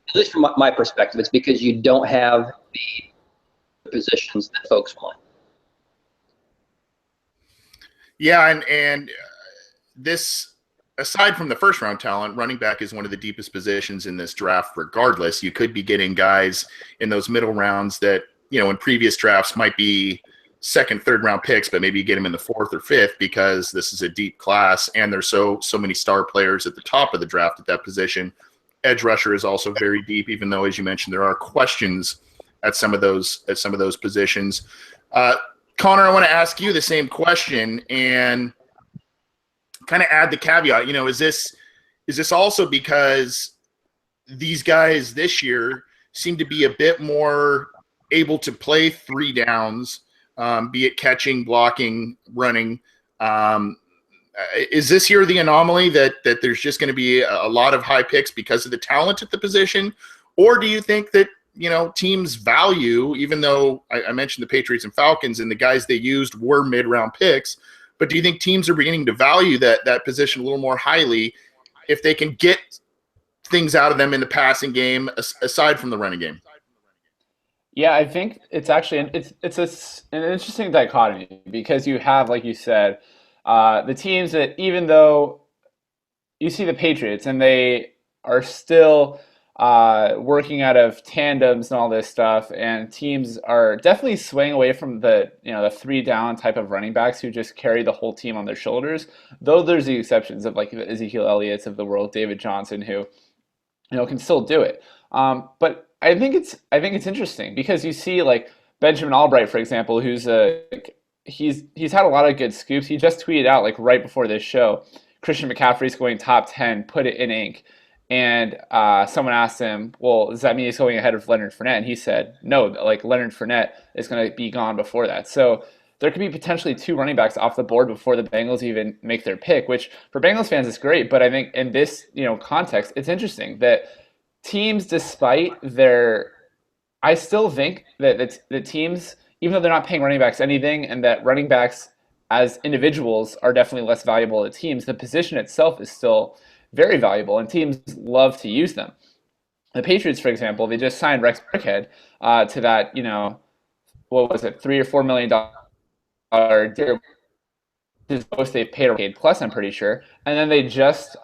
at least from my perspective, it's because you don't have the positions that folks want.
Yeah, and this, aside from the first round talent, running back is one of the deepest positions in this draft regardless. You could be getting guys in those middle rounds that, in previous drafts might be second, third round picks, but maybe you get them in the fourth or fifth because this is a deep class and there's so many star players at the top of the draft at that position. Edge rusher is also very deep, even though, as you mentioned, there are questions at some of those positions. Connor, I want to ask you the same question and kind of add the caveat. Is this also because these guys this year seem to be a bit more able to play three downs, be it catching, blocking, running? Is this year the anomaly that there's just going to be a lot of high picks because of the talent at the position? Or do you think that, teams value, even though I mentioned the Patriots and Falcons and the guys they used were mid-round picks, but do you think teams are beginning to value that position a little more highly if they can get things out of them in the passing game aside from the running game?
Yeah, I think it's actually an interesting dichotomy because you have, like you said, the teams that, even though you see the Patriots and they are still working out of tandems and all this stuff, and teams are definitely swaying away from the the three down type of running backs who just carry the whole team on their shoulders. Though there's the exceptions of like the Ezekiel Elliott's of the world, David Johnson, who can still do it. But I think it's interesting because you see like Benjamin Albright, for example, who's he's had a lot of good scoops. He just tweeted out like right before this show, Christian McCaffrey's going top 10, put it in ink. And someone asked him, well, does that mean he's going ahead of Leonard Fournette? And he said, no, like Leonard Fournette is going to be gone before that. So there could be potentially two running backs off the board before the Bengals even make their pick, which for Bengals fans is great. But I think in this context, it's interesting that teams, despite I still think that the teams, even though they're not paying running backs anything, and that running backs as individuals are definitely less valuable to teams, the position itself is still very valuable, and teams love to use them. The Patriots, for example, they just signed Rex Burkhead to that, what was it, $3 or $4 million deal, is the most they've paid plus, I'm pretty sure. And then they just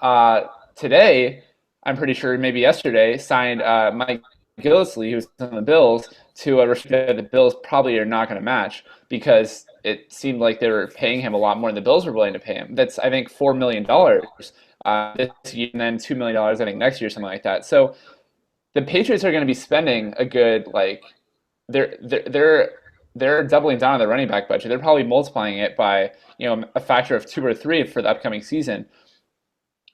today, I'm pretty sure maybe yesterday, signed Mike Gillislee, who's on the Bills, to a restriction that the Bills probably are not going to match because it seemed like they were paying him a lot more than the Bills were willing to pay him. That's, I think, $4 million this year, and then $2 million, I think, next year, something like that. So the Patriots are going to be spending a good they're doubling down on the running back budget. They're probably multiplying it by a factor of 2 or 3 for the upcoming season.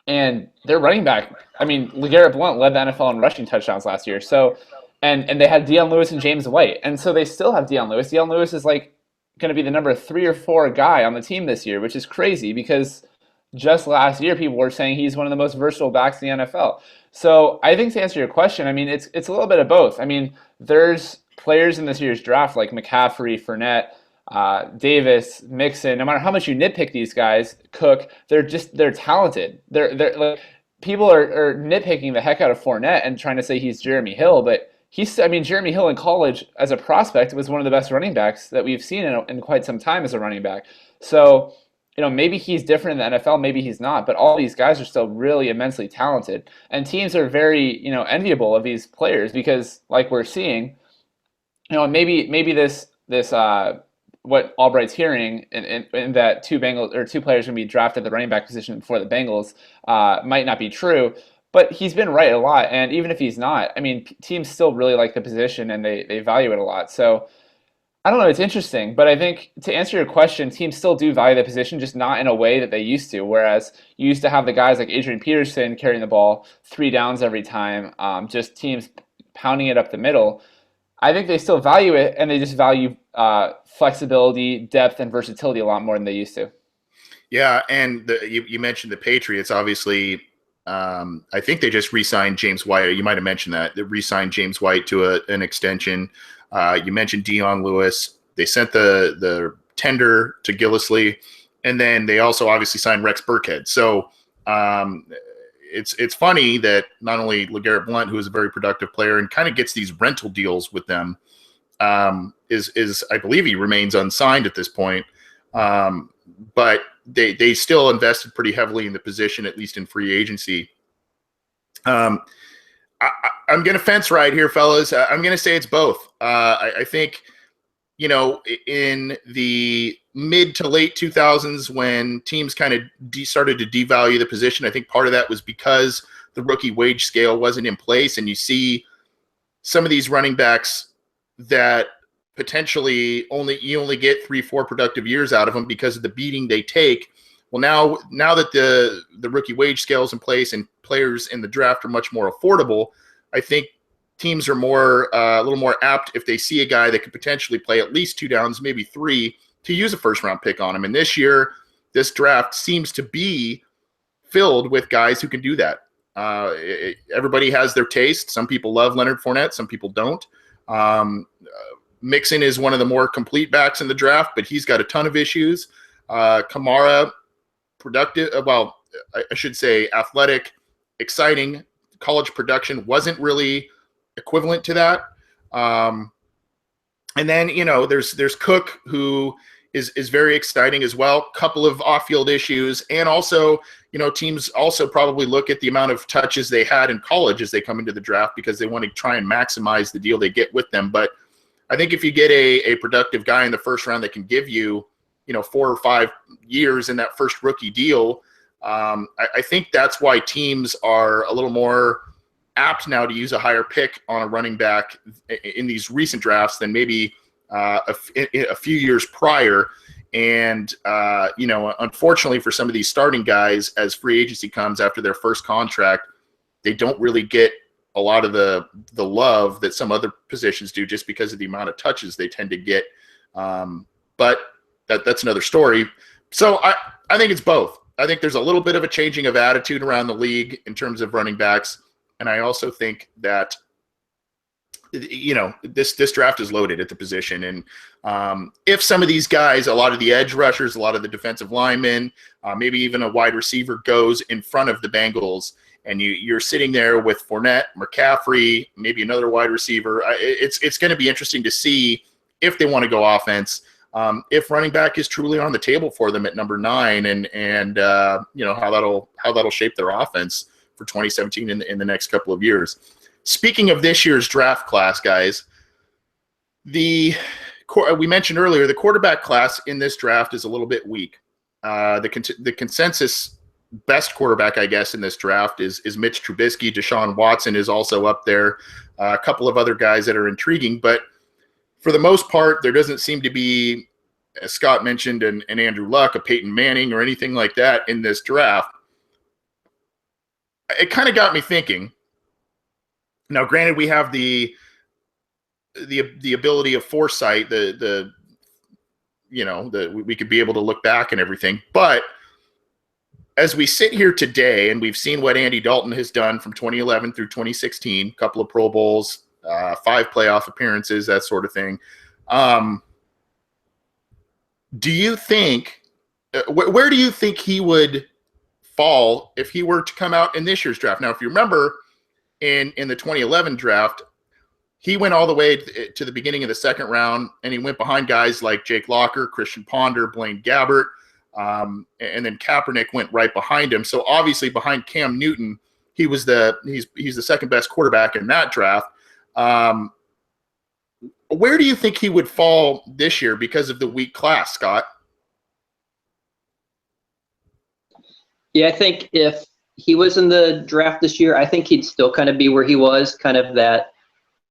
And their running back, I mean, LeGarrette Blount led the NFL in rushing touchdowns last year. So, and they had Deion Lewis and James White, and so they still have Deion Lewis. Deion Lewis is like going to be the number 3 or 4 guy on the team this year, which is crazy because just last year people were saying he's one of the most versatile backs in the NFL. So I think to answer your question, I mean it's a little bit of both. I mean there's players in this year's draft like McCaffrey, Fournette, Davis, Mixon. No matter how much you nitpick these guys, Cook, they're talented. They're like people are nitpicking the heck out of Fournette and trying to say he's Jeremy Hill, but Jeremy Hill in college as a prospect was one of the best running backs that we've seen in quite some time as a running back. So maybe he's different in the NFL, maybe he's not, but all these guys are still really immensely talented. And teams are very, enviable of these players because, like we're seeing, maybe this what Albright's hearing in that two players going to be drafted at the running back position before the Bengals might not be true. But he's been right a lot, and even if he's not, I mean, teams still really like the position and they value it a lot. So I don't know. It's interesting, but I think to answer your question, teams still do value the position, just not in a way that they used to. Whereas you used to have the guys like Adrian Peterson carrying the ball 3 downs every time, just teams pounding it up the middle. I think they still value it, and they just value flexibility, depth, and versatility a lot more than they used to.
Yeah, and you mentioned the Patriots. Obviously, I think they just re-signed James White. You might have mentioned that. They re-signed James White to an extension. You mentioned Deion Lewis. They sent the tender to Gillislee, and then they also obviously signed Rex Burkhead. So it's funny that not only LeGarrette Blount, who is a very productive player and kind of gets these rental deals with them, is I believe he remains unsigned at this point. But they still invested pretty heavily in the position, at least in free agency. I'm going to fence right here, fellas. I'm going to say it's both. I think, in the mid to late 2000s when teams kind of started to devalue the position, I think part of that was because the rookie wage scale wasn't in place. And you see some of these running backs that potentially you only get 3-4 productive years out of them because of the beating they take. Well, now that the rookie wage scale is in place and players in the draft are much more affordable, I think teams are a little more apt if they see a guy that could potentially play at least 2 downs, maybe 3, to use a first-round pick on him. And this year, this draft seems to be filled with guys who can do that. Everybody has their taste. Some people love Leonard Fournette. Some people don't. Mixon is one of the more complete backs in the draft, but he's got a ton of issues. Kamara, productive. Well, I should say athletic, exciting. College production wasn't really equivalent to that. And then, there's Cook, who is very exciting as well. Couple of off-field issues. And also, teams also probably look at the amount of touches they had in college as they come into the draft because they want to try and maximize the deal they get with them. But I think if you get a productive guy in the first round that can give you, 4 or 5 years in that first rookie deal, I think that's why teams are a little more apt now to use a higher pick on a running back in these recent drafts than maybe a few years prior. And, unfortunately for some of these starting guys, as free agency comes after their first contract, they don't really get a lot of the love that some other positions do just because of the amount of touches they tend to get. But that's another story. So I think it's both. I think there's a little bit of a changing of attitude around the league in terms of running backs. And I also think that this draft is loaded at the position. And if some of these guys, a lot of the edge rushers, a lot of the defensive linemen, maybe even a wide receiver goes in front of the Bengals, and you're sitting there with Fournette, McCaffrey, maybe another wide receiver, it's going to be interesting to see if they want to go offense, if running back is truly on the table for them at number 9, and how that'll shape their offense for 2017 in the next couple of years. Speaking of this year's draft class, guys, we mentioned earlier the quarterback class in this draft is a little bit weak. The consensus best quarterback, I guess, in this draft is Mitch Trubisky. Deshaun Watson is also up there. A couple of other guys that are intriguing, but for the most part, there doesn't seem to be, as Scott mentioned, and Andrew Luck, a Peyton Manning, or anything like that in this draft. It kind of got me thinking. Now, granted, we have the ability of foresight, we could be able to look back and everything. But as we sit here today, and we've seen what Andy Dalton has done from 2011 through 2016, a couple of Pro Bowls, 5 playoff appearances, that sort of thing. Do you think where do you think he would fall if he were to come out in this year's draft? Now, if you remember, in the 2011 draft, he went all the way to the beginning of the second round, and he went behind guys like Jake Locker, Christian Ponder, Blaine Gabbert, and then Kaepernick went right behind him. So obviously, behind Cam Newton, he's the second best quarterback in that draft. Where do you think he would fall this year because of the weak class, Scott?
Yeah, I think if he was in the draft this year, I think he'd still kind of be where he was, kind of that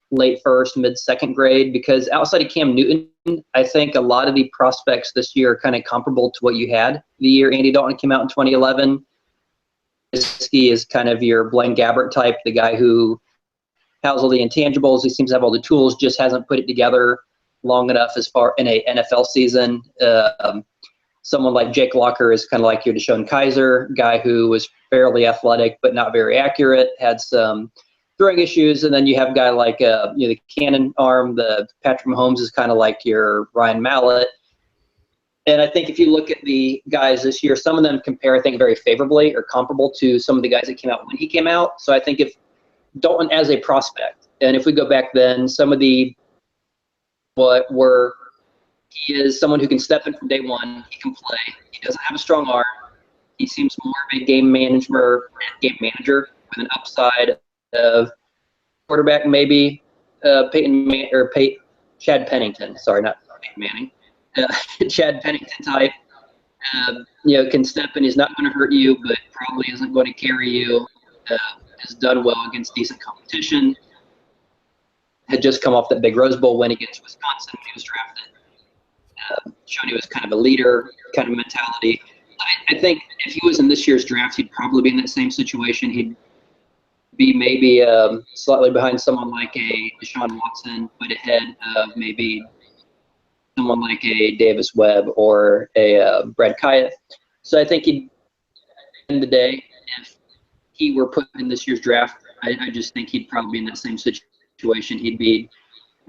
late first, mid second grade, because outside of Cam Newton, I think a lot of the prospects this year are kind of comparable to what you had the year Andy Dalton came out in 2011. He is kind of your Blaine Gabbert type, the guy who has all the intangibles. He seems to have all the tools, just hasn't put it together long enough as far in a NFL season. Someone like Jake Locker is kind of like your Deshaun Kaiser, guy who was fairly athletic but not very accurate, had some throwing issues. And then you have a guy like the cannon arm. The Patrick Mahomes is kind of like your Ryan Mallett. And I think if you look at the guys this year, some of them compare, I think, very favorably or comparable to some of the guys that came out when he came out. So I think if Dalton as a prospect, and if we go back then, some of the he is someone who can step in from day one. He can play. He doesn't have a strong arm. He seems more of a game manager with an upside of quarterback, maybe Chad Pennington. Sorry, not Peyton Manning. Chad Pennington type. Can step in. He's not going to hurt you, but probably isn't going to carry you. Has done well against decent competition. Had just come off that big Rose Bowl win against Wisconsin when he was drafted. Showed he was kind of a leader kind of mentality. I think if he was in this year's draft, he'd probably be in that same situation. He'd be maybe slightly behind someone like a Deshaun Watson, but ahead of maybe someone like a Davis Webb or a Brad Kyatt. So I think he'd end the day, if he were put in this year's draft, I just think he'd probably be in that same situation. He'd be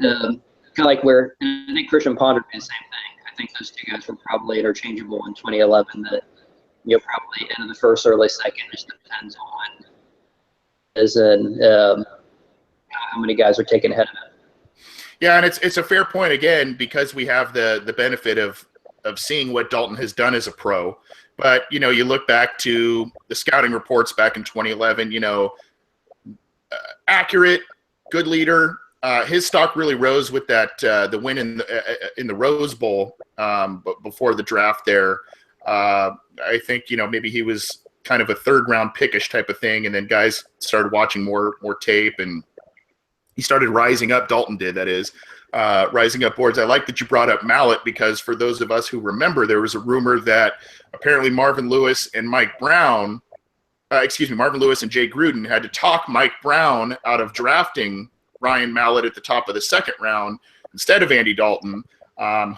kind of like where, and I think Christian Ponder did the same thing. I think those two guys were probably interchangeable in 2011. That probably end of the first, early second. Just depends on how many guys are taken ahead of him.
Yeah, and it's a fair point again, because we have the benefit of seeing what Dalton has done as a pro. But you look back to the scouting reports back in 2011. Accurate, good leader. His stock really rose with that the win in the Rose Bowl, but before the draft there. I think maybe he was kind of a third round pickish type of thing, and then guys started watching more tape, and he started rising up. Dalton did, that is, rising up boards. I like that you brought up Mallett, because for those of us who remember, there was a rumor that apparently Marvin Lewis and Jay Gruden had to talk Mike Brown out of drafting Ryan Mallett at the top of the second round instead of Andy Dalton.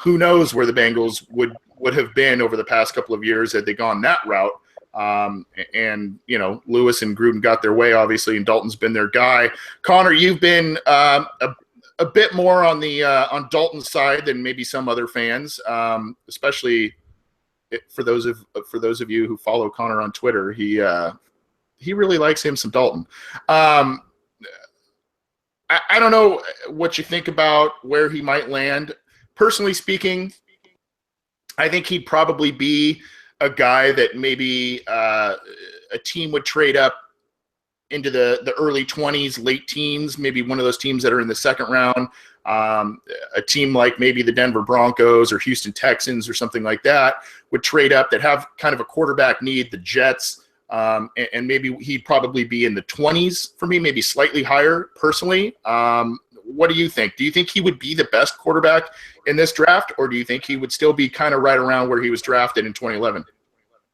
Who knows where the Bengals would have been over the past couple of years had they gone that route. And Lewis and Gruden got their way, obviously, and Dalton's been their guy. Connor, you've been a a bit more on the on Dalton's side than maybe some other fans, especially for those of you who follow Connor on Twitter. He really likes him some Dalton. I don't know what you think about where he might land. Personally speaking, I think he'd probably be a guy that maybe a team would trade up into the early 20s, late teens, maybe one of those teams that are in the second round. A team like maybe the Denver Broncos or Houston Texans or something like that would trade up that have kind of a quarterback need, the Jets. And maybe he'd probably be in the 20s for me, maybe slightly higher personally. What do you think? Do you think he would be the best quarterback in this draft, or do you think he would still be kind of right around where he was drafted in 2011?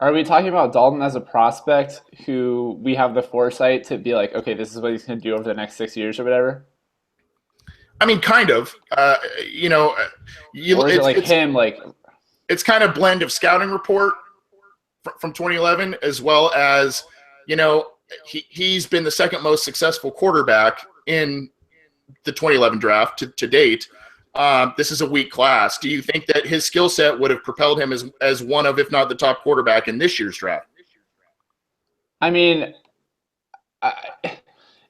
Are we talking about Dalton as a prospect who we have the foresight to be like, okay, this is what he's going to do over the next 6 years or whatever?
I mean, kind of.
Or is it like him? Like,
it's kind of blend of scouting report from 2011 as well as, he's been the second most successful quarterback in the 2011 draft to date. This is a weak class. Do you think that his skill set would have propelled him as one of, if not the top quarterback in this year's draft?
I mean,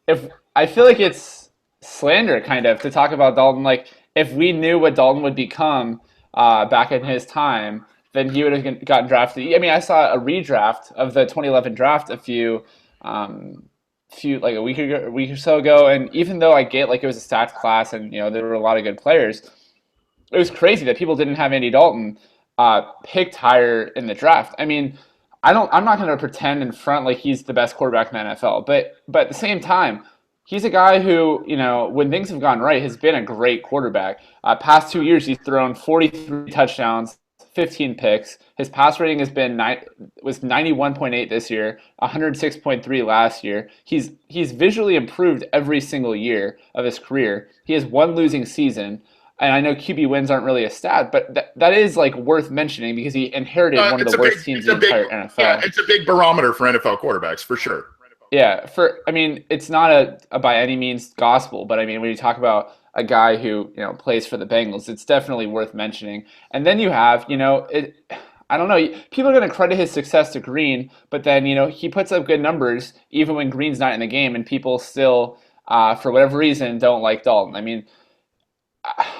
if I feel like it's slander kind of to talk about Dalton. Like, if we knew what Dalton would become back in his time, then he would have gotten drafted. I mean, I saw a redraft of the 2011 draft like a week or so ago, and even though I get like it was a stacked class and there were a lot of good players, it was crazy that people didn't have Andy Dalton picked higher in the draft. I mean, I'm not going to pretend in front like he's the best quarterback in the NFL, but at the same time, he's a guy who, when things have gone right, has been a great quarterback. Past 2 years, he's thrown 43 touchdowns, 15 picks. His pass rating was 91.8 this year, 106.3 last year. He's visually improved every single year of his career. He has one losing season, and I know QB wins aren't really a stat, but that is like worth mentioning because he inherited one of the worst teams in the entire NFL.
Yeah, it's a big barometer for NFL quarterbacks for sure.
Yeah, it's not a by any means gospel, but I mean, when you talk about a guy who plays for the Bengals, it's definitely worth mentioning. And then you have I don't know, people are going to credit his success to Green, but then he puts up good numbers even when Green's not in the game, and people still for whatever reason don't like Dalton. I mean,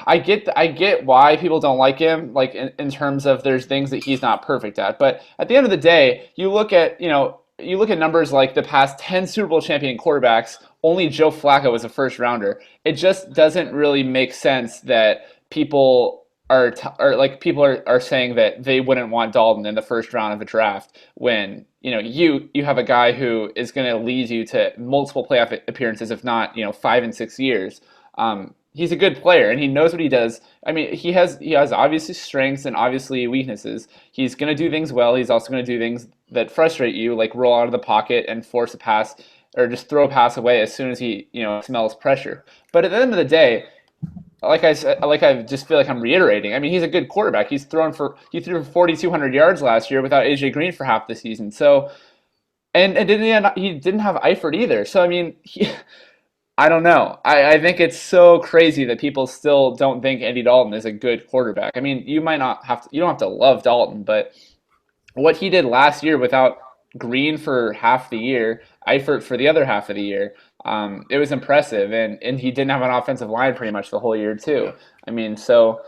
I get why people don't like him, like in terms of there's things that he's not perfect at, but at the end of the day, you look at numbers like the past 10 Super Bowl champion quarterbacks, only Joe Flacco was a first rounder. It just doesn't really make sense that people are saying that they wouldn't want Dalton in the first round of a draft when you have a guy who is going to lead you to multiple playoff appearances, if not 5 and 6 years. He's a good player and he knows what he does. I mean, he has obviously strengths and obviously weaknesses. He's going to do things well. He's also going to do things that frustrate you, like roll out of the pocket and force a pass or just throw a pass away as soon as he smells pressure. But at the end of the day, like I said, I just feel like I'm reiterating. I mean, he's a good quarterback. He threw for 4,200 yards last year without AJ Green for half the season. So, and he didn't have Eifert either. So I mean, I don't know. I think it's so crazy that people still don't think Andy Dalton is a good quarterback. I mean, you don't have to love Dalton, but what he did last year without Green for half the year, Eifert for the other half of the year, it was impressive, and he didn't have an offensive line pretty much the whole year too. I mean, so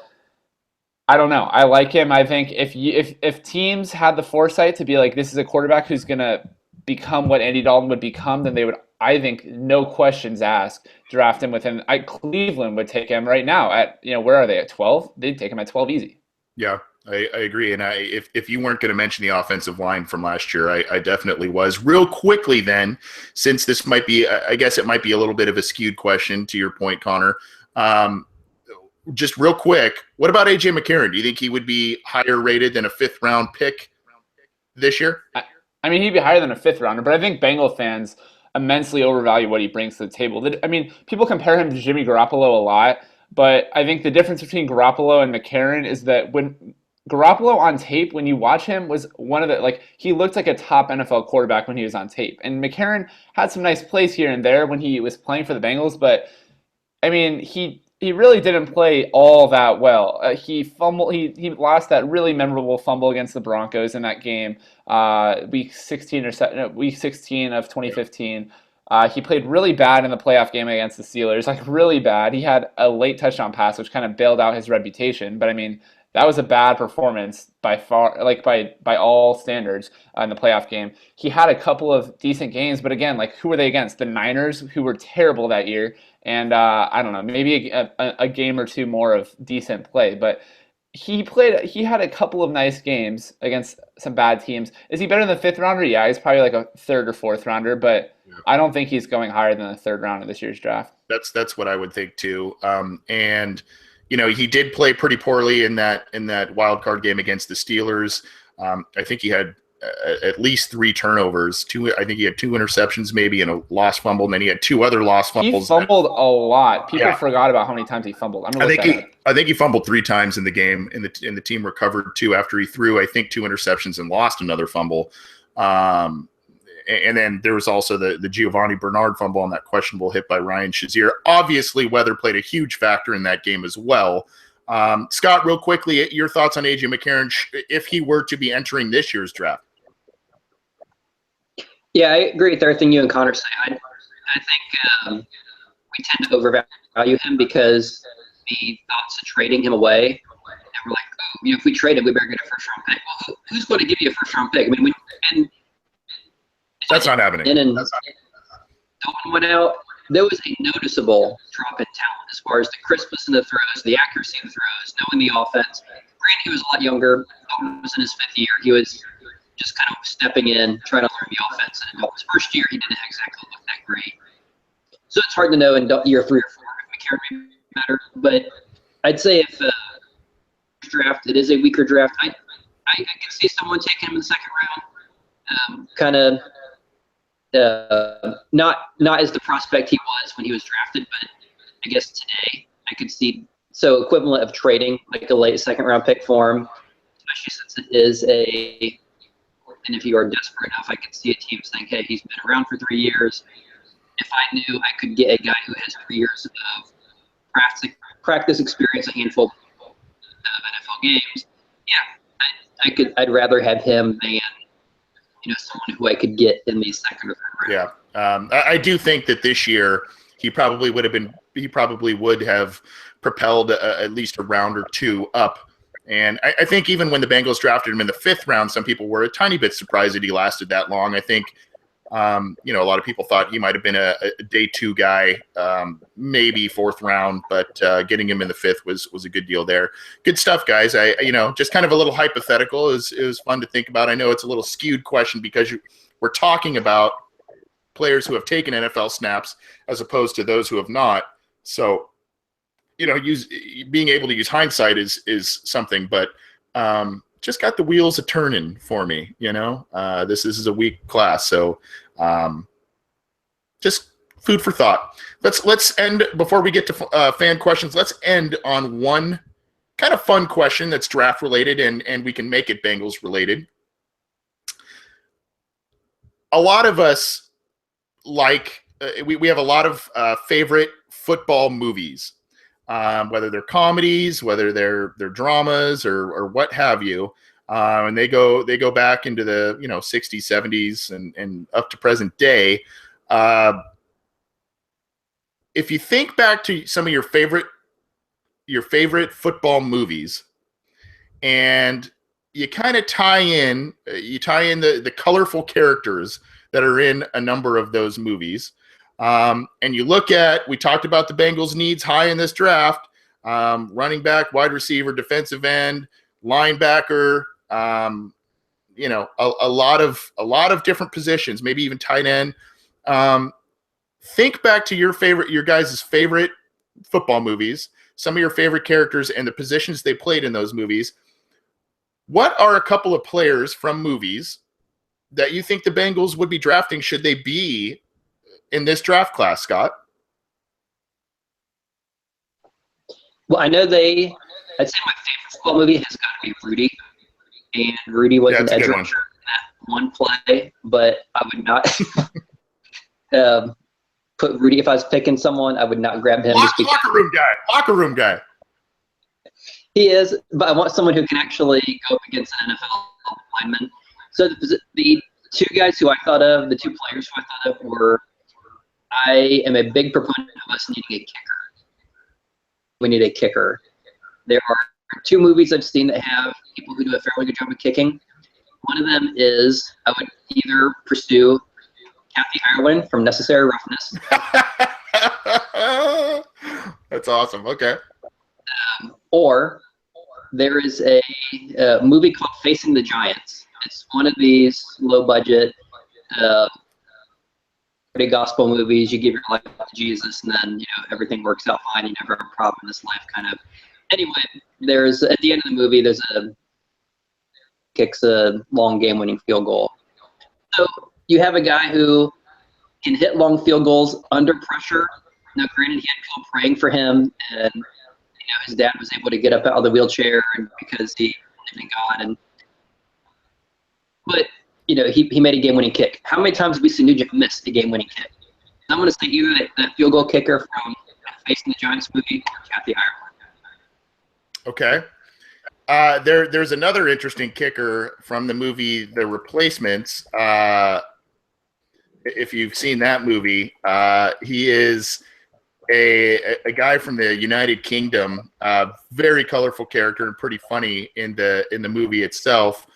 I don't know. I like him. I think if teams had the foresight to be like, this is a quarterback who's gonna become what Andy Dalton would become, then they would, I think, no questions asked, draft him within. Cleveland would take him right now at where are they at 12? They'd take him at 12 easy.
Yeah, I agree. And if you weren't going to mention the offensive line from last year, I definitely was. Real quickly then, since this might be, I guess it might be a little bit of a skewed question to your point, Connor. Just real quick, what about A.J. McCarron? Do you think he would be higher rated than a fifth-round pick this year?
I mean, he'd be higher than a fifth-rounder, but I think Bengal fans immensely overvalue what he brings to the table. I mean, people compare him to Jimmy Garoppolo a lot, but I think the difference between Garoppolo and McCarron is that when Garoppolo on tape, when you watch him, was one of the, he looked like a top NFL quarterback when he was on tape. And McCarron had some nice plays here and there when he was playing for the Bengals, but I mean, he really didn't play all that well. He fumbled. He lost that really memorable fumble against the Broncos in that game, week 16 week 16 of 2015. He played really bad in the playoff game against the Steelers, like really bad. He had a late touchdown pass, which kind of bailed out his reputation. But I mean, that was a bad performance by far, like by all standards in the playoff game. He had a couple of decent games, but again, like who were they against? The Niners, who were terrible that year, and I don't know, maybe a game or two more of decent play, but he played. He had a couple of nice games against some bad teams. Is he better than the fifth rounder? Yeah, he's probably like a third or fourth rounder, but I don't think he's going higher than the third round of this year's draft.
That's what I would think too. And he did play pretty poorly in that wild card game against the Steelers. I think he had at least 3 turnovers. I think he had 2 interceptions, maybe, and a lost fumble. And then he had 2 other lost fumbles.
He fumbled a lot. People forgot about how many times he fumbled.
I think he fumbled 3 times in the game, and the team recovered 2 after he threw, I think, 2 interceptions and lost another fumble. And then there was also the Giovanni Bernard fumble on that questionable hit by Ryan Shazier. Obviously, weather played a huge factor in that game as well. Scott, real quickly, your thoughts on A.J. McCarron if he were to be entering this year's draft?
Yeah, I agree with everything you and Connor say. I think we tend to overvalue him because the thoughts of trading him away, and we're like, oh, if we trade him, we better get a first-round pick. Well, who's going to give you a first-round pick? I mean,
that's not happening.
And Dalton went out. There was a noticeable drop in talent as far as the crispness in the throws, the accuracy in the throws, knowing the offense. Granted, he was a lot younger. Dalton was in his 5th year. He was just kind of stepping in, trying to learn the offense. And in Dalton's first year, he didn't exactly look that great. So it's hard to know in year 3 or 4 if McCarron may be better. But I'd say if draft, it is a weaker draft. I can see someone taking him in the 2nd round. Kind of not as the prospect he was when he was drafted, but I guess today I could see so equivalent of trading like a late 2nd round pick for him, especially since it is and if you are desperate enough, I could see a team saying, hey, he's been around for 3 years. If I knew I could get a guy who has 3 years of practice experience, a handful of NFL games, yeah, I'd rather have him than someone who I could get in the 2nd or 3rd round.
Yeah, I do think that this year he probably would have propelled at least a round or 2 up. And I think even when the Bengals drafted him in the 5th round, some people were a tiny bit surprised that he lasted that long. I think, a lot of people thought he might have been a day 2 guy, maybe 4th round, but getting him in the 5th was a good deal there. Good stuff, guys. Just kind of a little hypothetical. It was fun to think about. I know it's a little skewed question because we're talking about players who have taken NFL snaps as opposed to those who have not. So, being able to use hindsight is something, but just got the wheels a turning for me. This is a weak class, so just food for thought. Let's end before we get to fan questions. Let's end on one kind of fun question that's draft related, and we can make it Bengals related. A lot of us we have a lot of favorite football movies. Whether they're comedies, whether they're dramas or what have you, and they go back into the 60s, 70s, and up to present day. If you think back to some of your favorite football movies, and you kind of tie in the colorful characters that are in a number of those movies. And you look at, we talked about the Bengals' needs high in this draft, running back, wide receiver, defensive end, linebacker, a lot of different positions, maybe even tight end. Think back to your guys' favorite football movies, some of your favorite characters and the positions they played in those movies. What are a couple of players from movies that you think the Bengals would be drafting should they be in this draft class, Scott?
Well, I know I'd say my favorite football movie has got to be Rudy. And Rudy was an edge rusher in that one play, but I would not put Rudy. If I was picking someone, I would not grab him.
Locker room guy.
He is, but I want someone who can actually go up against an NFL lineman. So the two guys who I thought of, the two players who I thought of were, I am a big proponent of us needing a kicker. We need a kicker. There are two movies I've seen that have people who do a fairly good job of kicking. One of them is I would either pursue Kathy Ireland from Necessary Roughness.
That's awesome. Okay.
Or there is a movie called Facing the Giants. It's one of these low-budget, pretty gospel movies. You give your life to Jesus, and then everything works out fine. You never have a problem in this life, kind of. Anyway, there's at the end of the movie, kicks a long game-winning field goal. So you have a guy who can hit long field goals under pressure. Now, granted, he had people praying for him, and his dad was able to get up out of the wheelchair because he believed in God. But he made a game-winning kick. How many times have we seen Nugent miss a game-winning kick? I'm going to say either that field goal kicker from Facing the Giants movie or Kathy Ireland.
Okay. There's another interesting kicker from the movie The Replacements. If you've seen that movie, he is a guy from the United Kingdom, very colorful character and pretty funny in the movie itself.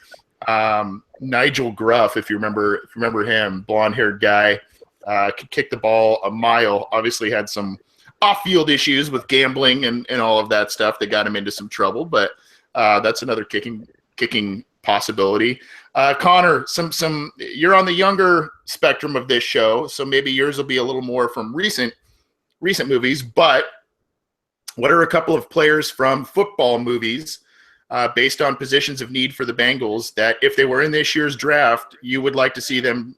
Nigel Gruff, if you remember him, blonde-haired guy, could kick the ball a mile. Obviously had some off-field issues with gambling and all of that stuff that got him into some trouble, but that's another kicking possibility. Connor, you're on the younger spectrum of this show, so maybe yours will be a little more from recent movies, but what are a couple of players from football movies based on positions of need for the Bengals that if they were in this year's draft, you would like to see them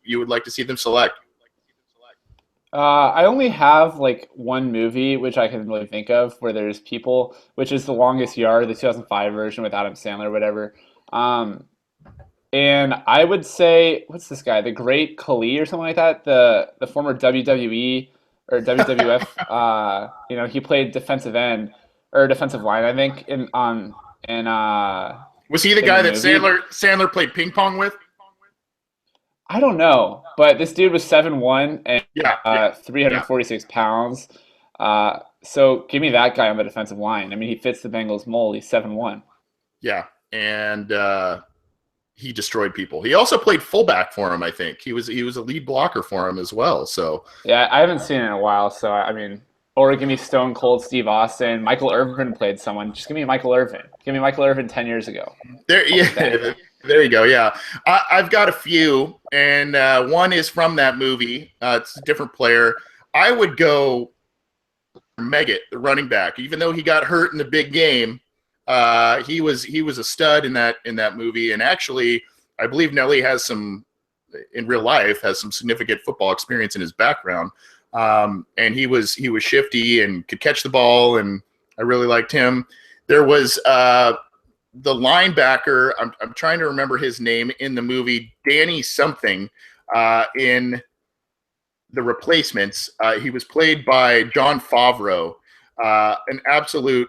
select?
I only have like one movie which I can really think of where there's people, which is The Longest Yard, the 2005 version with Adam Sandler or whatever. And I would say, what's this guy? The Great Khali or something like that. The former WWE or WWF. He played defensive end or defensive line, I think.
Was he the guy that Sandler played ping pong with?
I don't know, but this dude was 7'1" and 346 pounds. So give me that guy on the defensive line. I mean, he fits the Bengals mold. He's 7'1".
Yeah, and he destroyed people. He also played fullback for him, I think. He was a lead blocker for him as well. So
yeah, I haven't seen it in a while. So I mean, or give me Stone Cold Steve Austin. Michael Irvin played someone. Just give me Michael Irvin. Give me Michael Irvin 10 years ago.
There you go. Yeah, I've got a few, and one is from that movie. It's a different player. I would go Meggett, the running back. Even though he got hurt in the big game, he was a stud in that movie. And actually, I believe Nelly in real life has some significant football experience in his background. And he was shifty and could catch the ball, and I really liked him. There was the linebacker, I'm trying to remember his name in the movie, Danny something, in The Replacements. He was played by Jon Favreau, an absolute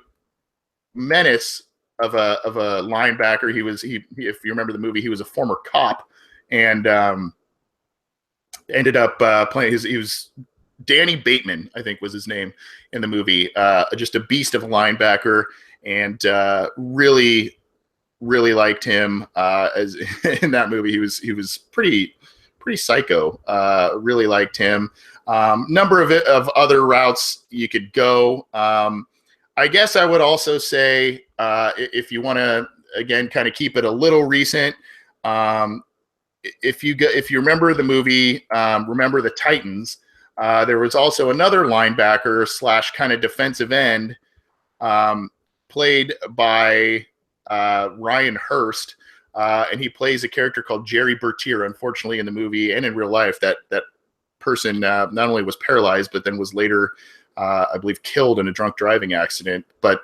menace of a linebacker. If you remember the movie, he was a former cop and ended up playing. He was Danny Bateman, I think was his name in the movie. Just a beast of a linebacker, and really liked him as in that movie. He was pretty psycho. Really liked him. Number of other routes you could go. I guess I would also say if you want to again kind of keep it a little recent. If you remember the movie, Remember the Titans. There was also another linebacker / kind of defensive end played by Ryan Hurst, and he plays a character called Jerry Bertier. Unfortunately, in the movie and in real life, that person not only was paralyzed, but then was later, I believe, killed in a drunk driving accident. But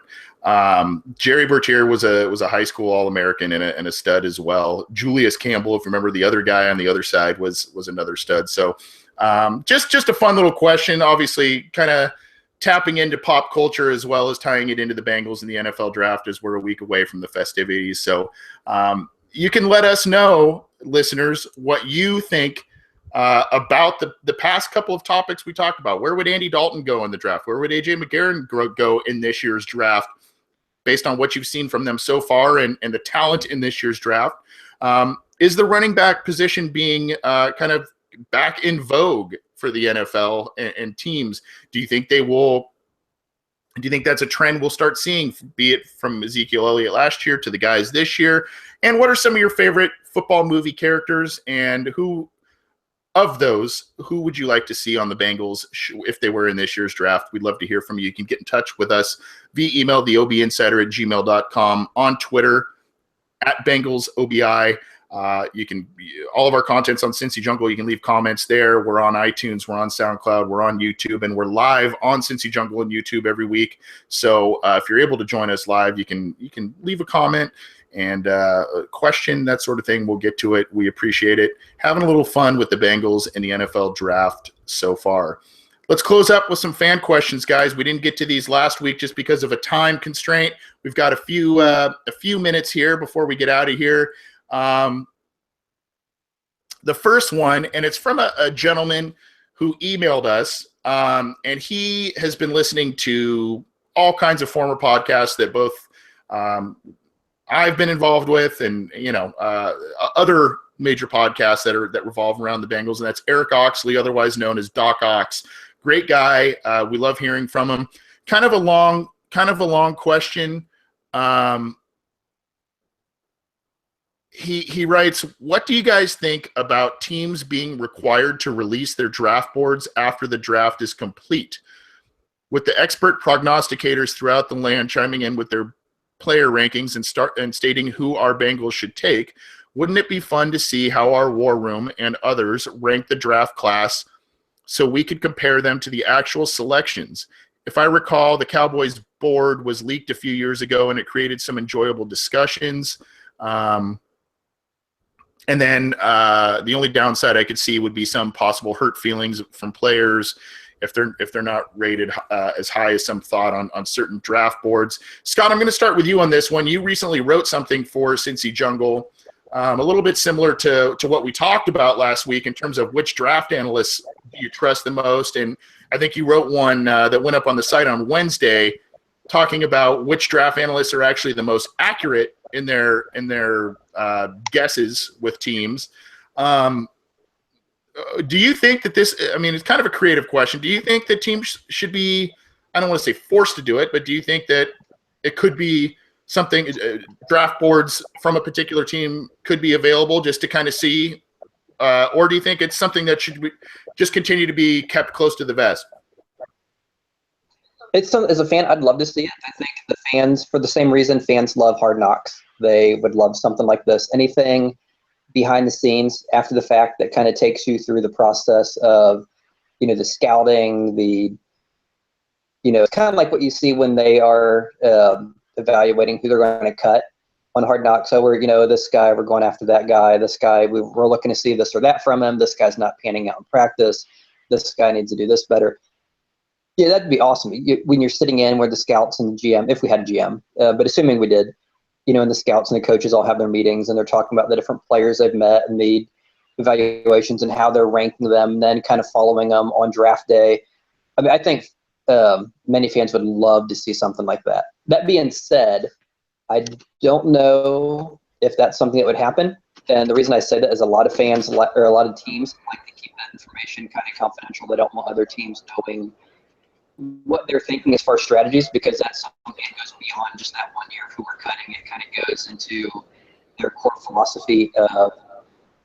Jerry Bertier was a high school All-American and a stud as well. Julius Campbell, if you remember, the other guy on the other side was another stud. So Just a fun little question, obviously kind of tapping into pop culture as well as tying it into the Bengals and the NFL draft, as we're a week away from the festivities. So you can let us know, listeners, what you think about the past couple of topics we talked about. Where would Andy Dalton go in the draft? Where would A.J. McCarron go in this year's draft based on what you've seen from them so far and the talent in this year's draft? Is the running back position being kind of back in vogue for the NFL and teams? Do you think that's a trend we'll start seeing, be it from Ezekiel Elliott last year to the guys this year? And what are some of your favorite football movie characters, and who would you like to see on the Bengals if they were in this year's draft? We'd love to hear from you. You can get in touch with us via email, theobinsider@gmail.com, on Twitter @BengalsOBI. You can all of our content's on Cincy Jungle. You can leave comments there. We're on iTunes, we're on SoundCloud, we're on YouTube, and we're live on Cincy Jungle and YouTube every week. So if you're able to join us live, you can leave a comment and a question, that sort of thing. We'll get to it. We appreciate it. Having a little fun with the Bengals in the NFL draft so far. Let's close up with some fan questions, guys. We didn't get to these last week just because of a time constraint. We've got a few minutes here before we get out of here. The first one, and it's from a gentleman who emailed us, and he has been listening to all kinds of former podcasts that both I've been involved with, and other major podcasts that revolve around the Bengals, and that's Eric Oxley, otherwise known as Doc Ox. Great guy. We love hearing from him. Kind of a long question. He writes, what do you guys think about teams being required to release their draft boards after the draft is complete? With the expert prognosticators throughout the land chiming in with their player rankings and stating who our Bengals should take, wouldn't it be fun to see how our War Room and others rank the draft class so we could compare them to the actual selections? If I recall, the Cowboys board was leaked a few years ago, and it created some enjoyable discussions. And then the only downside I could see would be some possible hurt feelings from players if they're not rated as high as some thought on certain draft boards. Scott, I'm going to start with you on this one. You recently wrote something for Cincy Jungle, a little bit similar to what we talked about last week in terms of which draft analysts do you trust the most. And I think you wrote one that went up on the site on Wednesday talking about which draft analysts are actually the most accurate in their guesses with teams. Do you think that this, I mean, it's kind of a creative question. Do you think that teams should be, I don't want to say forced to do it, but do you think that it could be something, draft boards from a particular team could be available just to kind of see, or do you think it's something that should just continue to be kept close to the vest?
As a fan, I'd love to see it. I think the fans, for the same reason fans love Hard Knocks, they would love something like this. Anything behind the scenes after the fact that kind of takes you through the process of, the scouting, kind of like what you see when they are evaluating who they're going to cut on Hard Knocks. So we're, this guy, we're going after that guy. This guy, we're looking to see this or that from him. This guy's not panning out in practice. This guy needs to do this better. Yeah, that'd be awesome. When you're sitting in where the scouts and the GM, if we had a GM, but assuming we did, and the scouts and the coaches all have their meetings and they're talking about the different players they've met and the evaluations and how they're ranking them, then kind of following them on draft day. I mean, I think many fans would love to see something like that. That being said, I don't know if that's something that would happen. And the reason I say that is a lot of fans or a lot of teams like to keep that information kind of confidential. They don't want other teams knowing what they're thinking as far as strategies, because that's something that goes beyond just that 1 year of who we're cutting. It kind of goes into their core philosophy of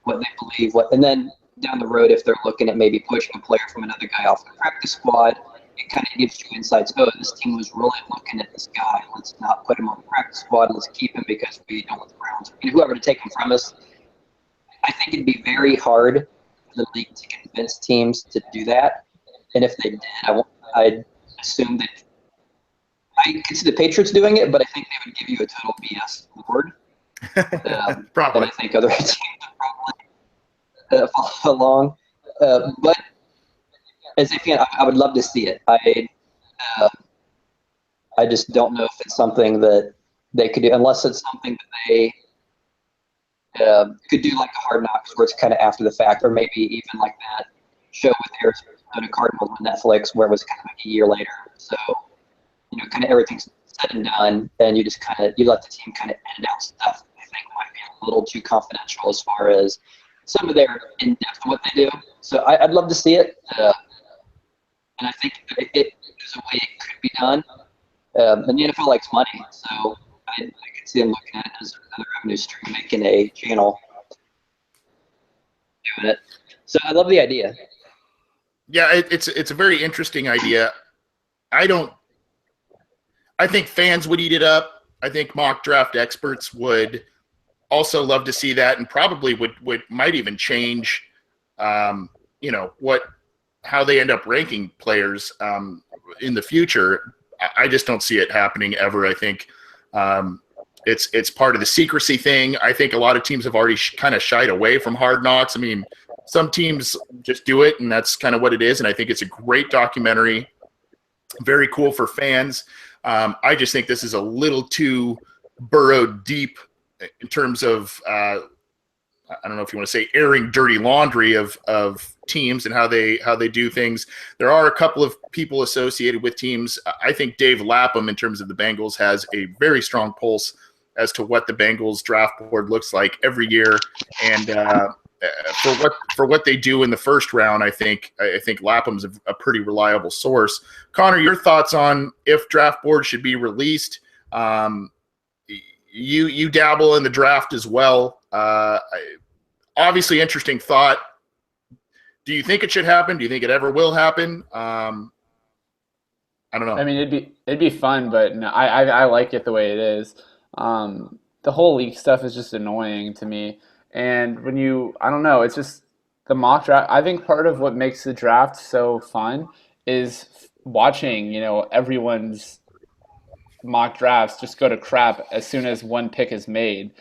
what they believe, and then down the road, if they're looking at maybe pushing a player from another guy off the practice squad, it kind of gives you insights. Oh, this team was really looking at this guy. Let's not put him on the practice squad. Let's keep him because we don't want the Browns, whoever to take him from us. I think it'd be very hard for the league to convince teams to do that. And if they did, I'd assume that I could see the Patriots doing it, but I think they would give you a total BS board.
Probably.
And I think other teams would probably follow along. But as a fan, I would love to see it. I just don't know if it's something that they could do, unless it's something that they could do like a Hard Knocks, where it's kind of after the fact, or maybe even like that show with the Arizona Cardinals on Netflix, where it was kind of like a year later. So, kind of everything's said and done, and you just you let the team kind of edit out stuff that I think might be a little too confidential as far as some of their in-depth of what they do. So I'd love to see it, and I think there's a way it could be done. And the NFL likes money, so I could see them looking at it as another revenue stream, making a channel doing it. So I love the idea.
Yeah, it's a very interesting idea. I think fans would eat it up. I think mock draft experts would also love to see that, and probably might even change, how they end up ranking players in the future. I just don't see it happening ever. I think it's part of the secrecy thing. I think a lot of teams have already kind of shied away from Hard Knocks. I mean, some teams just do it, and that's kind of what it is. And I think it's a great documentary, very cool for fans. I just think this is a little too burrowed deep in terms of I don't know if you want to say airing dirty laundry of teams and how they do things. There are a couple of people associated with teams. I think Dave Lapham, in terms of the Bengals, has a very strong pulse as to what the Bengals draft board looks like every year. And for what they do in the first round, I think Lapham's a pretty reliable source. Connor, your thoughts on if draft boards should be released? You dabble in the draft as well. Obviously, interesting thought. Do you think it should happen? Do you think it ever will happen? I don't know.
I mean, it'd be fun, but no, I like it the way it is. The whole leak stuff is just annoying to me. And I don't know, it's just the mock draft. I think part of what makes the draft so fun is watching, everyone's mock drafts just go to crap as soon as one pick is made.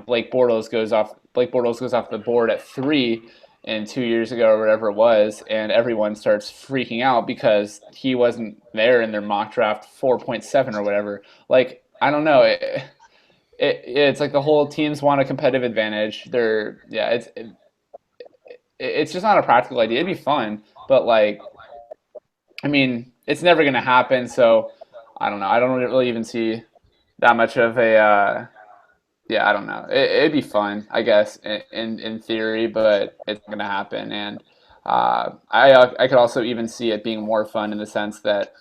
Blake Bortles goes off the board at 3 and 2 years ago or whatever it was, and everyone starts freaking out because he wasn't there in their mock draft 4.7 or whatever. Like, I don't know. It's like the whole teams want a competitive advantage. It's just not a practical idea. It'd be fun, but it's never going to happen. So I don't know. I don't really even see that much of a. I don't know. It'd be fun, I guess, in theory, but it's not going to happen. And I could also even see it being more fun in the sense that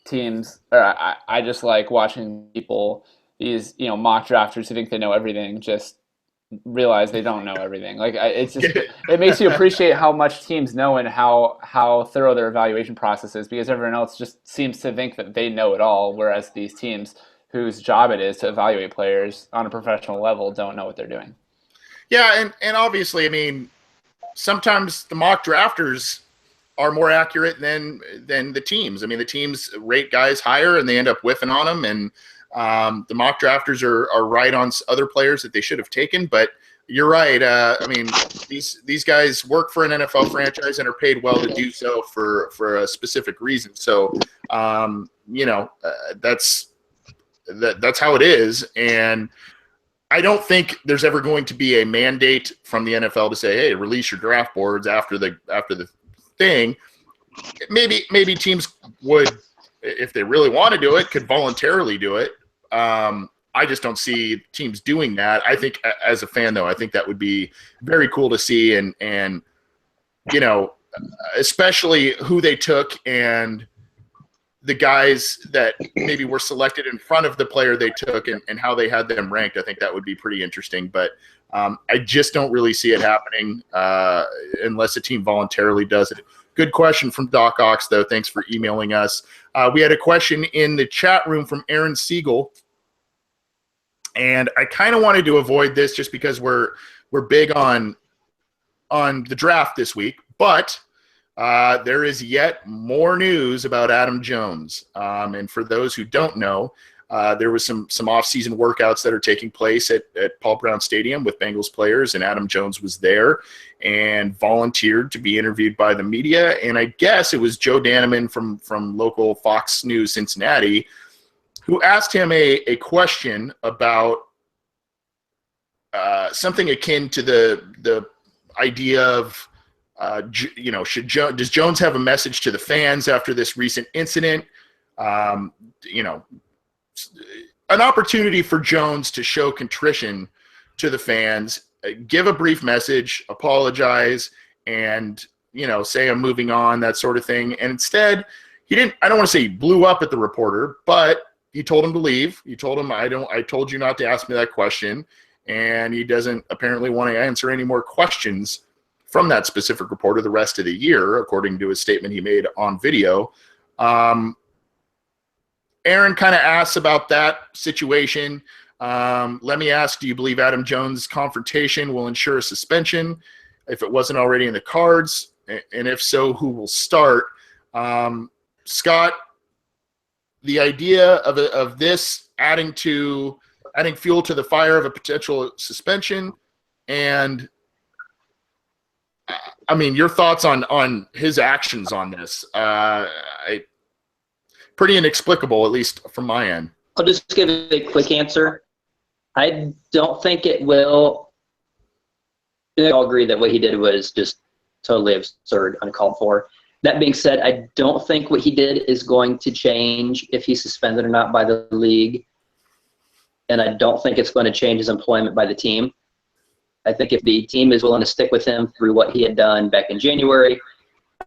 teams. I just like watching people. These mock drafters who think they know everything just realize they don't know everything. It makes you appreciate how much teams know and how thorough their evaluation process is, because everyone else just seems to think that they know it all, whereas these teams whose job it is to evaluate players on a professional level don't know what they're doing.
Yeah, and obviously, sometimes the mock drafters are more accurate than the teams. The teams rate guys higher and they end up whiffing on them, and the mock drafters are right on other players that they should have taken. But you're right. These guys work for an NFL franchise and are paid well to do so for a specific reason. So, that's how it is. And I don't think there's ever going to be a mandate from the NFL to say, hey, release your draft boards after the thing. Maybe teams would, if they really want to do it, could voluntarily do it. I just don't see teams doing that. I think, as a fan, though, I think that would be very cool to see, and especially who they took and the guys that maybe were selected in front of the player they took and how they had them ranked. I think that would be pretty interesting, but I just don't really see it happening unless a team voluntarily does it. Good question from Doc Ox, though. Thanks for emailing us. We had a question in the chat room from Aaron Siegel, and I kind of wanted to avoid this just because we're big on the draft this week, but there is yet more news about Adam Jones. And for those who don't know, There was some off-season workouts that are taking place at Paul Brown Stadium with Bengals players, and Adam Jones was there and volunteered to be interviewed by the media. And I guess it was Joe Daneman from local Fox News Cincinnati who asked him a question about something akin to the idea of, does Jones have a message to the fans after this recent incident? An opportunity for Jones to show contrition to the fans, give a brief message, apologize, and, say I'm moving on, that sort of thing. And instead, he didn't, I don't want to say he blew up at the reporter, but he told him to leave. He told him, I told you not to ask me that question. And he doesn't apparently want to answer any more questions from that specific reporter the rest of the year, according to a statement he made on video. Aaron kind of asks about that situation. Let me ask, do you believe Adam Jones' confrontation will ensure a suspension if it wasn't already in the cards? And if so, who will start? Scott, the idea of this adding fuel to the fire of a potential suspension, and your thoughts on his actions on this. Pretty inexplicable, at least from my end.
I'll just give a quick answer. I don't think it will. I all agree that what he did was just totally absurd, uncalled for. That being said, I don't think what he did is going to change if he's suspended or not by the league. And I don't think it's going to change his employment by the team. I think if the team is willing to stick with him through what he had done back in January,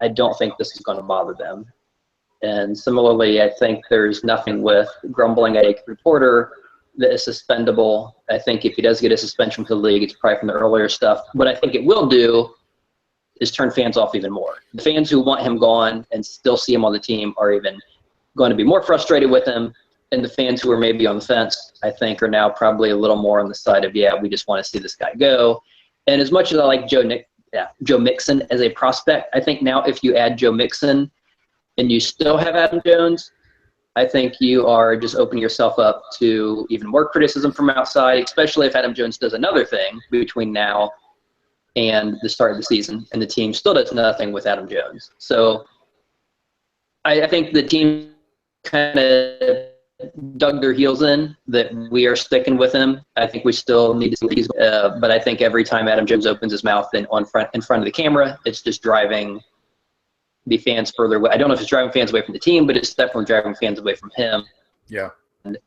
I don't think this is going to bother them. And similarly, I think there's nothing with grumbling at a reporter that is suspendable. I think if he does get a suspension from the league, it's probably from the earlier stuff. What I think it will do is turn fans off even more. The fans who want him gone and still see him on the team are even going to be more frustrated with him. And the fans who are maybe on the fence, I think, are now probably a little more on the side of, we just want to see this guy go. And as much as I like Joe Mixon as a prospect, I think now if you add Joe Mixon and you still have Adam Jones, I think you are just opening yourself up to even more criticism from outside, especially if Adam Jones does another thing between now and the start of the season and the team still does nothing with Adam Jones. So I think the team kind of dug their heels in that we are sticking with him. I think we still need to see these, but I think every time Adam Jones opens his mouth in front of the camera, it's just driving the fans further away. I don't know if it's driving fans away from the team, but it's definitely driving fans away from him.
Yeah.
And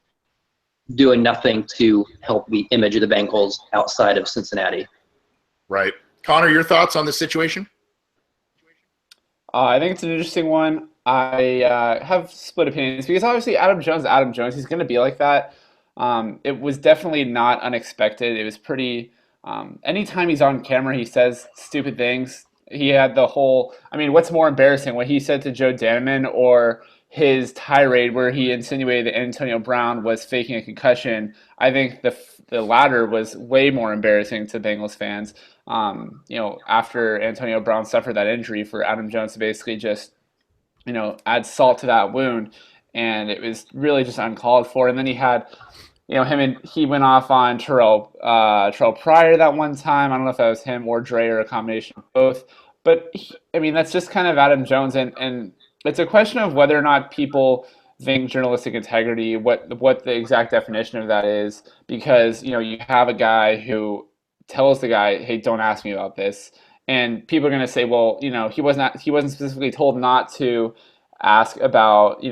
doing nothing to help the image of the Bengals outside of Cincinnati.
Right. Connor, your thoughts on the situation?
I think it's an interesting one. I have split opinions because obviously Adam Jones, he's going to be like that. It was definitely not unexpected. It was pretty, anytime he's on camera, he says stupid things. He had the whole, what's more embarrassing, what he said to Joe Daneman or his tirade where he insinuated that Antonio Brown was faking a concussion? I think the latter was way more embarrassing to Bengals fans. After Antonio Brown suffered that injury, for Adam Jones to basically just, add salt to that wound, and it was really just uncalled for. And then he had, he went off on Terrell Pryor that one time. I don't know if that was him or Dre or a combination of both. But, that's just kind of Adam Jones. And it's a question of whether or not people think journalistic integrity, what the exact definition of that is. Because, you have a guy who tells the guy, hey, don't ask me about this. And people are going to say, well, he wasn't specifically told not to ask about,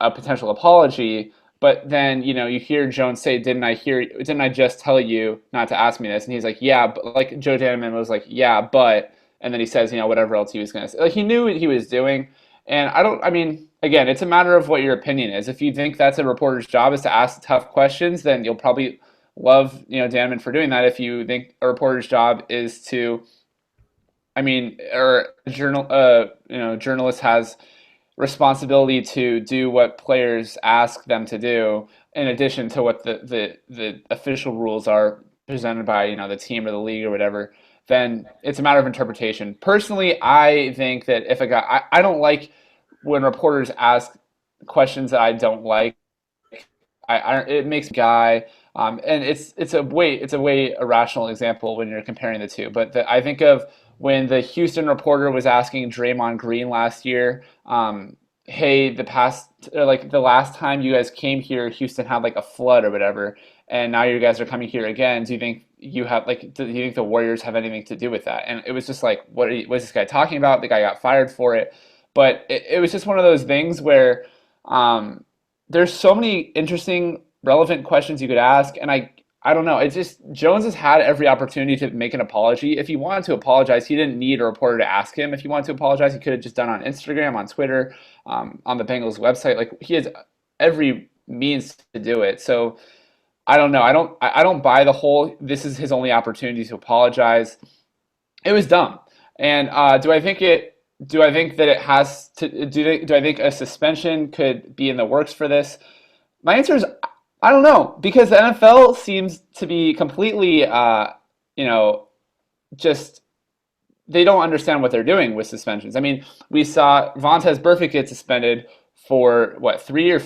a potential apology. But then, you hear Jones say, didn't I just tell you not to ask me this? And he's like, yeah, but like Joe Daneman was like, yeah, but, and then he says, whatever else he was going to say. Like, he knew what he was doing. And again, it's a matter of what your opinion is. If you think that's a reporter's job is to ask tough questions, then you'll probably love, Daneman for doing that. If you think a reporter's job is to, journalist has responsibility to do what players ask them to do, in addition to what the official rules are presented by the team or the league or whatever, then it's a matter of interpretation. Personally, I think that if a guy, I don't like when reporters ask questions that I don't like. it makes me guy. And it's a way irrational example when you're comparing the two. But I think of when the Houston reporter was asking Draymond Green last year, hey, the last time you guys came here, Houston had like a flood or whatever, and now you guys are coming here again. Do you think do you think the Warriors have anything to do with that? And it was just like, what is this guy talking about? The guy got fired for it. But it was just one of those things where there's so many interesting, relevant questions you could ask, and I don't know. It's just Jones has had every opportunity to make an apology. If he wanted to apologize, he didn't need a reporter to ask him. If he wanted to apologize, he could have just done it on Instagram, on Twitter, on the Bengals website. Like he has every means to do it. So I don't know. I don't buy the whole this is his only opportunity to apologize. It was dumb. And do I think that it has to do I think a suspension could be in the works for this? My answer is I don't know, because the NFL seems to be completely just they don't understand what they're doing with suspensions. I mean, we saw Vontaze Burfict get suspended for what 3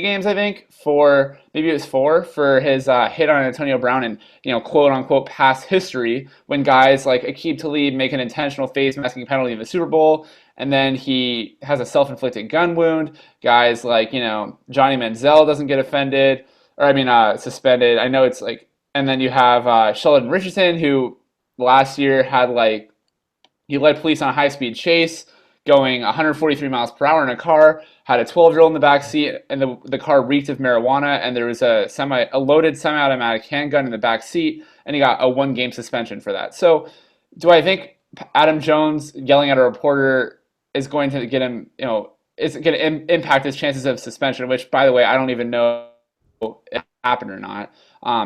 games, I think, for maybe it was 4 for his hit on Antonio Brown and quote unquote past history when guys like Aqib Talib make an intentional face masking penalty in the Super Bowl and then he has a self-inflicted gun wound. Guys like Johnny Manziel doesn't get offended or suspended. I know it's like, and then you have Sheldon Richardson who last year had he led police on a high-speed chase going 143 miles per hour in a car, had a 12-year-old in the back seat, and the car reeked of marijuana, and there was a loaded semi-automatic handgun in the back seat, and he got a 1-game suspension for that. So do I think Adam Jones yelling at a reporter is going to get him, is going to impact his chances of suspension, which, by the way, I don't even know if it happened or not.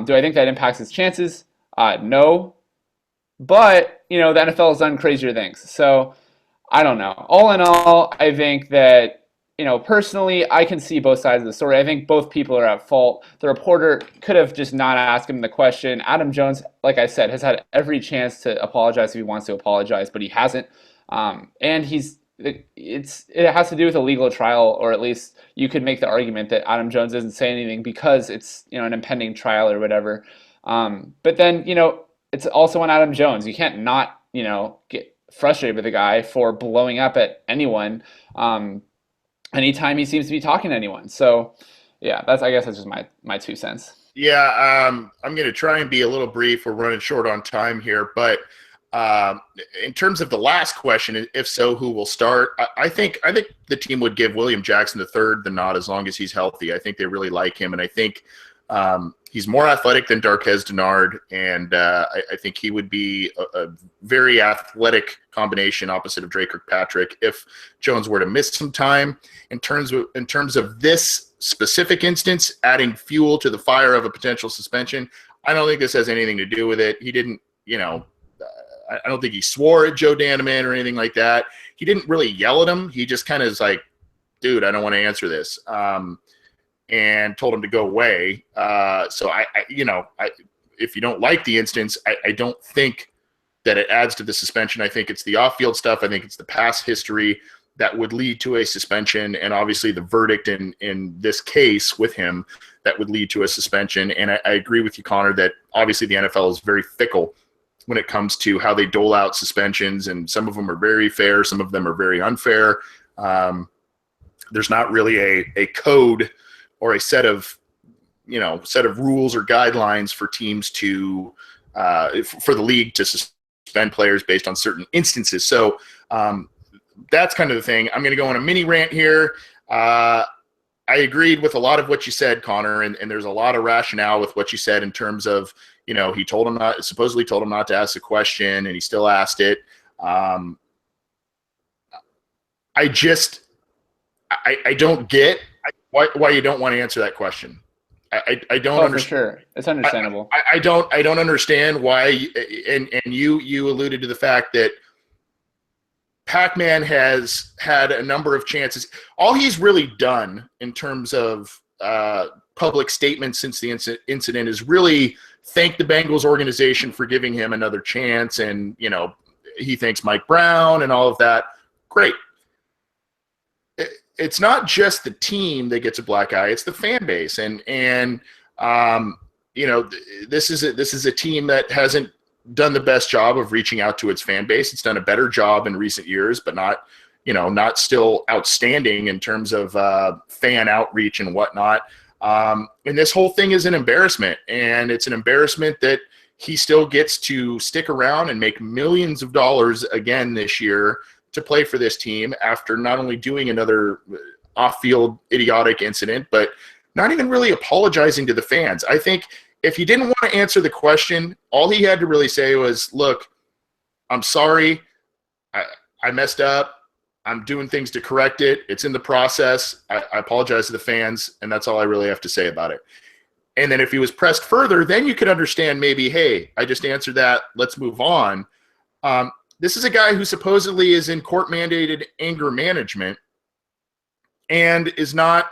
Do I think that impacts his chances? No. But, the NFL has done crazier things. So I don't know. All in all, I think that, personally, I can see both sides of the story. I think both people are at fault. The reporter could have just not asked him the question. Adam Jones, like I said, has had every chance to apologize if he wants to apologize, but he hasn't. And it has to do with a legal trial, or at least you could make the argument that Adam Jones doesn't say anything because it's, an impending trial or whatever. But then, it's also on Adam Jones. You can't not, get frustrated with the guy for blowing up at anyone anytime he seems to be talking to anyone. So yeah, I guess that's just my 2 cents.
Yeah, I'm going to try and be a little brief. We're running short on time here, but in terms of the last question, if so, who will start? I think the team would give William Jackson III the nod as long as he's healthy. I think they really like him, and I think he's more athletic than Darqueze Dennard, and I think he would be a very athletic combination opposite of Dre Kirkpatrick if Jones were to miss some time. In terms of this specific instance, adding fuel to the fire of a potential suspension, I don't think this has anything to do with it. He didn't, I don't think he swore at Joe Daneman or anything like that. He didn't really yell at him. He just kind of is like, dude, I don't want to answer this. And told him to go away. So if you don't like the instance, I don't think that it adds to the suspension. I think it's the off-field stuff. I think it's the past history that would lead to a suspension, and obviously the verdict in this case with him that would lead to a suspension. And I agree with you, Connor, that obviously the NFL is very fickle when it comes to how they dole out suspensions, and some of them are very fair, some of them are very unfair. There's not really a code or a set of rules or guidelines for teams to for the league to suspend players based on certain instances. So that's kind of the thing. I'm going to go on a mini rant here. I agreed with a lot of what you said, Connor, and there's a lot of rationale with what you said in terms of, he supposedly told him not to ask the question, and he still asked it. I don't get why you don't want to answer that question. I don't understand.
For sure. It's understandable.
I don't understand why, and you alluded to the fact that Pac-Man has had a number of chances. All he's really done in terms of public statements since the incident is really thank the Bengals organization for giving him another chance, and he thanks Mike Brown and all of that. Great. it's not just the team that gets a black eye; it's the fan base, and this is a team that hasn't done the best job of reaching out to its fan base. It's done a better job in recent years, but not still outstanding in terms of fan outreach and whatnot. And this whole thing is an embarrassment, and it's an embarrassment that he still gets to stick around and make millions of dollars again this year to play for this team after not only doing another off-field idiotic incident, but not even really apologizing to the fans. I think if he didn't want to answer the question, all he had to really say was, look, I'm sorry. I messed up. I'm doing things to correct it. It's in the process. I apologize to the fans, and that's all I really have to say about it. And then if he was pressed further, then you could understand maybe, hey, I just answered that. Let's move on. This is a guy who supposedly is in court-mandated anger management and is not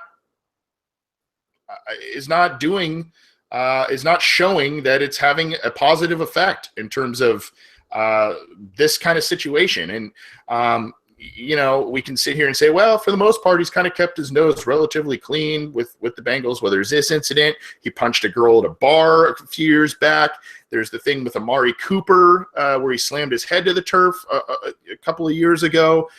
showing that it's having a positive effect in terms of this kind of situation. And we can sit here and say, well, for the most part, he's kind of kept his nose relatively clean with the Bengals. Well, there's this incident. He punched a girl at a bar a few years back. There's the thing with Amari Cooper where he slammed his head to the turf a couple of years ago.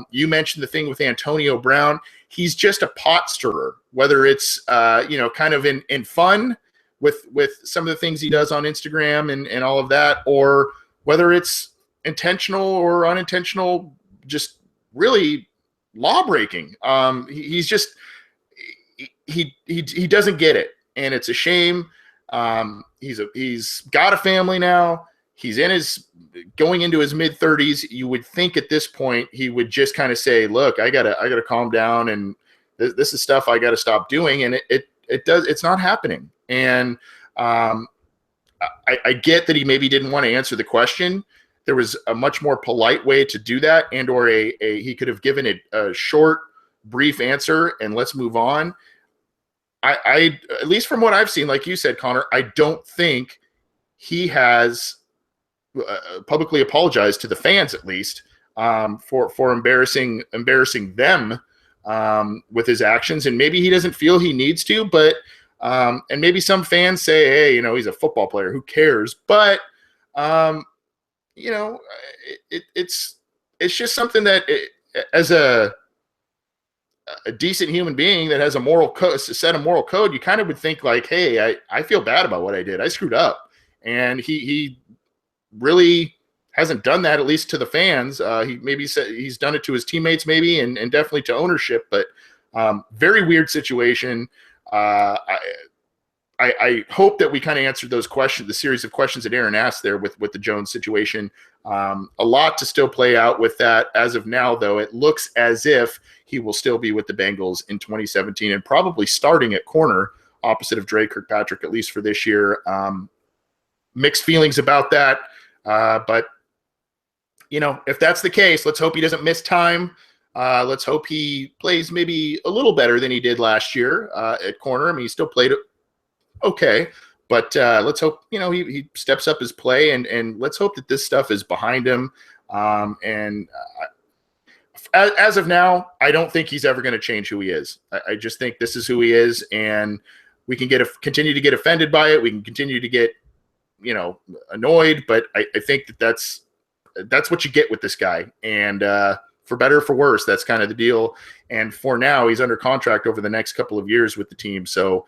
You mentioned the thing with Antonio Brown. He's just a pot stirrer, whether it's kind of in fun with some of the things he does on Instagram and all of that, or whether it's intentional or unintentional, just really law breaking. He's just he doesn't get it, and it's a shame. He's got a family now. He's going into his mid-30s. You would think at this point he would just kind of say, look, I gotta calm down, and this is stuff I gotta stop doing. And it's not happening. And I get that he maybe didn't want to answer the question. There was a much more polite way to do that, or he could have given it a short, brief answer and let's move on. I at least from what I've seen, like you said, Connor, I don't think he has publicly apologized to the fans, at least, for embarrassing them with his actions. And maybe he doesn't feel he needs to, but and maybe some fans say, hey, he's a football player, who cares? But it's just something that as a decent human being that has a set of moral code, you kind of would think like, hey, I feel bad about what I did. I screwed up. And he really hasn't done that, at least to the fans. He maybe said he's done it to his teammates maybe, and definitely to ownership, but very weird situation. I hope that we kind of answered those questions, the series of questions that Aaron asked there with the Jones situation. A lot to still play out with that. As of now, though, it looks as if he will still be with the Bengals in 2017 and probably starting at corner opposite of Dre Kirkpatrick, at least for this year. Mixed feelings about that. But, if that's the case, let's hope he doesn't miss time. Let's hope he plays maybe a little better than he did last year at corner. I mean, he still played okay, but let's hope he steps up his play, and let's hope that this stuff is behind him. As of now, I don't think he's ever going to change who he is. I just think this is who he is, and we can continue to get offended by it. We can continue to get annoyed, but I think that's what you get with this guy, and for better or for worse, that's kind of the deal. And for now, he's under contract over the next couple of years with the team, so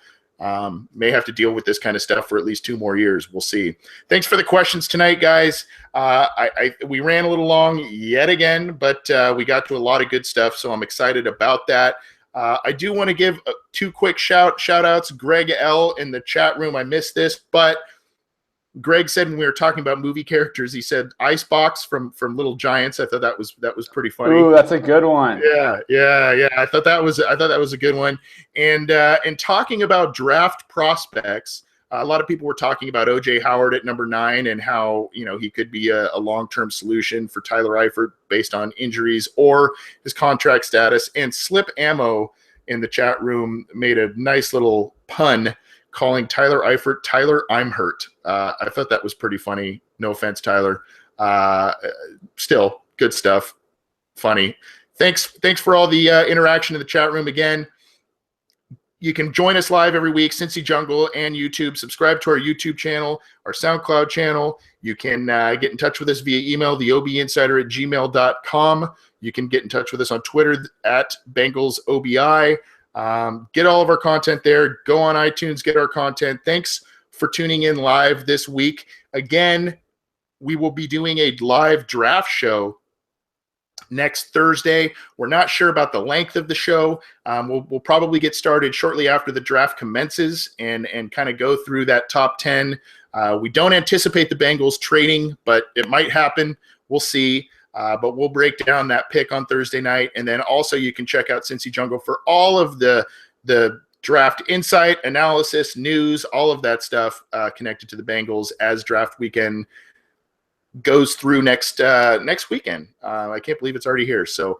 may have to deal with this kind of stuff for at least 2 more years. We'll see. Thanks for the questions tonight, guys. We ran a little long yet again, but we got to a lot of good stuff, so I'm excited about that. I do want to give 2 quick shout outs. Greg L in the chat room. I missed this, but Greg said when we were talking about movie characters, he said Icebox from Little Giants. I thought that was pretty funny.
Ooh, that's a good one.
Yeah. I thought that was a good one. And talking about draft prospects, a lot of people were talking about O.J. Howard at number 9 and how he could be a long-term solution for Tyler Eifert based on injuries or his contract status. And Slip Ammo in the chat room made a nice little pun calling Tyler Eifert Tyler I'm Hurt. I thought that was pretty funny. No offense, Tyler. Still good stuff. Funny. Thanks for all the interaction in the chat room again. You can join us live every week, Cincy Jungle and YouTube. Subscribe to our YouTube channel, our SoundCloud channel. You can get in touch with us via email, theobinsider@gmail.com. You can get in touch with us on Twitter at BengalsOBI. Get all of our content there. Go on iTunes, get our content. Thanks for tuning in live this week. Again, we will be doing a live draft show next Thursday. We're not sure about the length of the show. We'll probably get started shortly after the draft commences and kind of go through that top 10. We don't anticipate the Bengals trading, but it might happen. We'll see. But we'll break down that pick on Thursday night. And then also you can check out Cincy Jungle for all of the draft insight, analysis, news, all of that stuff connected to the Bengals as draft weekend goes through next weekend. I can't believe it's already here. So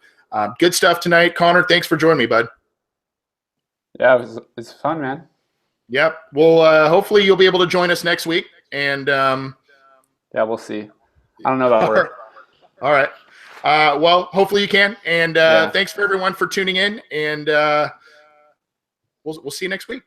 good stuff tonight. Connor, thanks for joining me, bud.
Yeah, it's fun, man.
Yep. Well, hopefully you'll be able to join us next week. And
yeah, we'll see. I don't know about work.
All right. Well, hopefully you can. And thanks for everyone for tuning in. And we'll see you next week.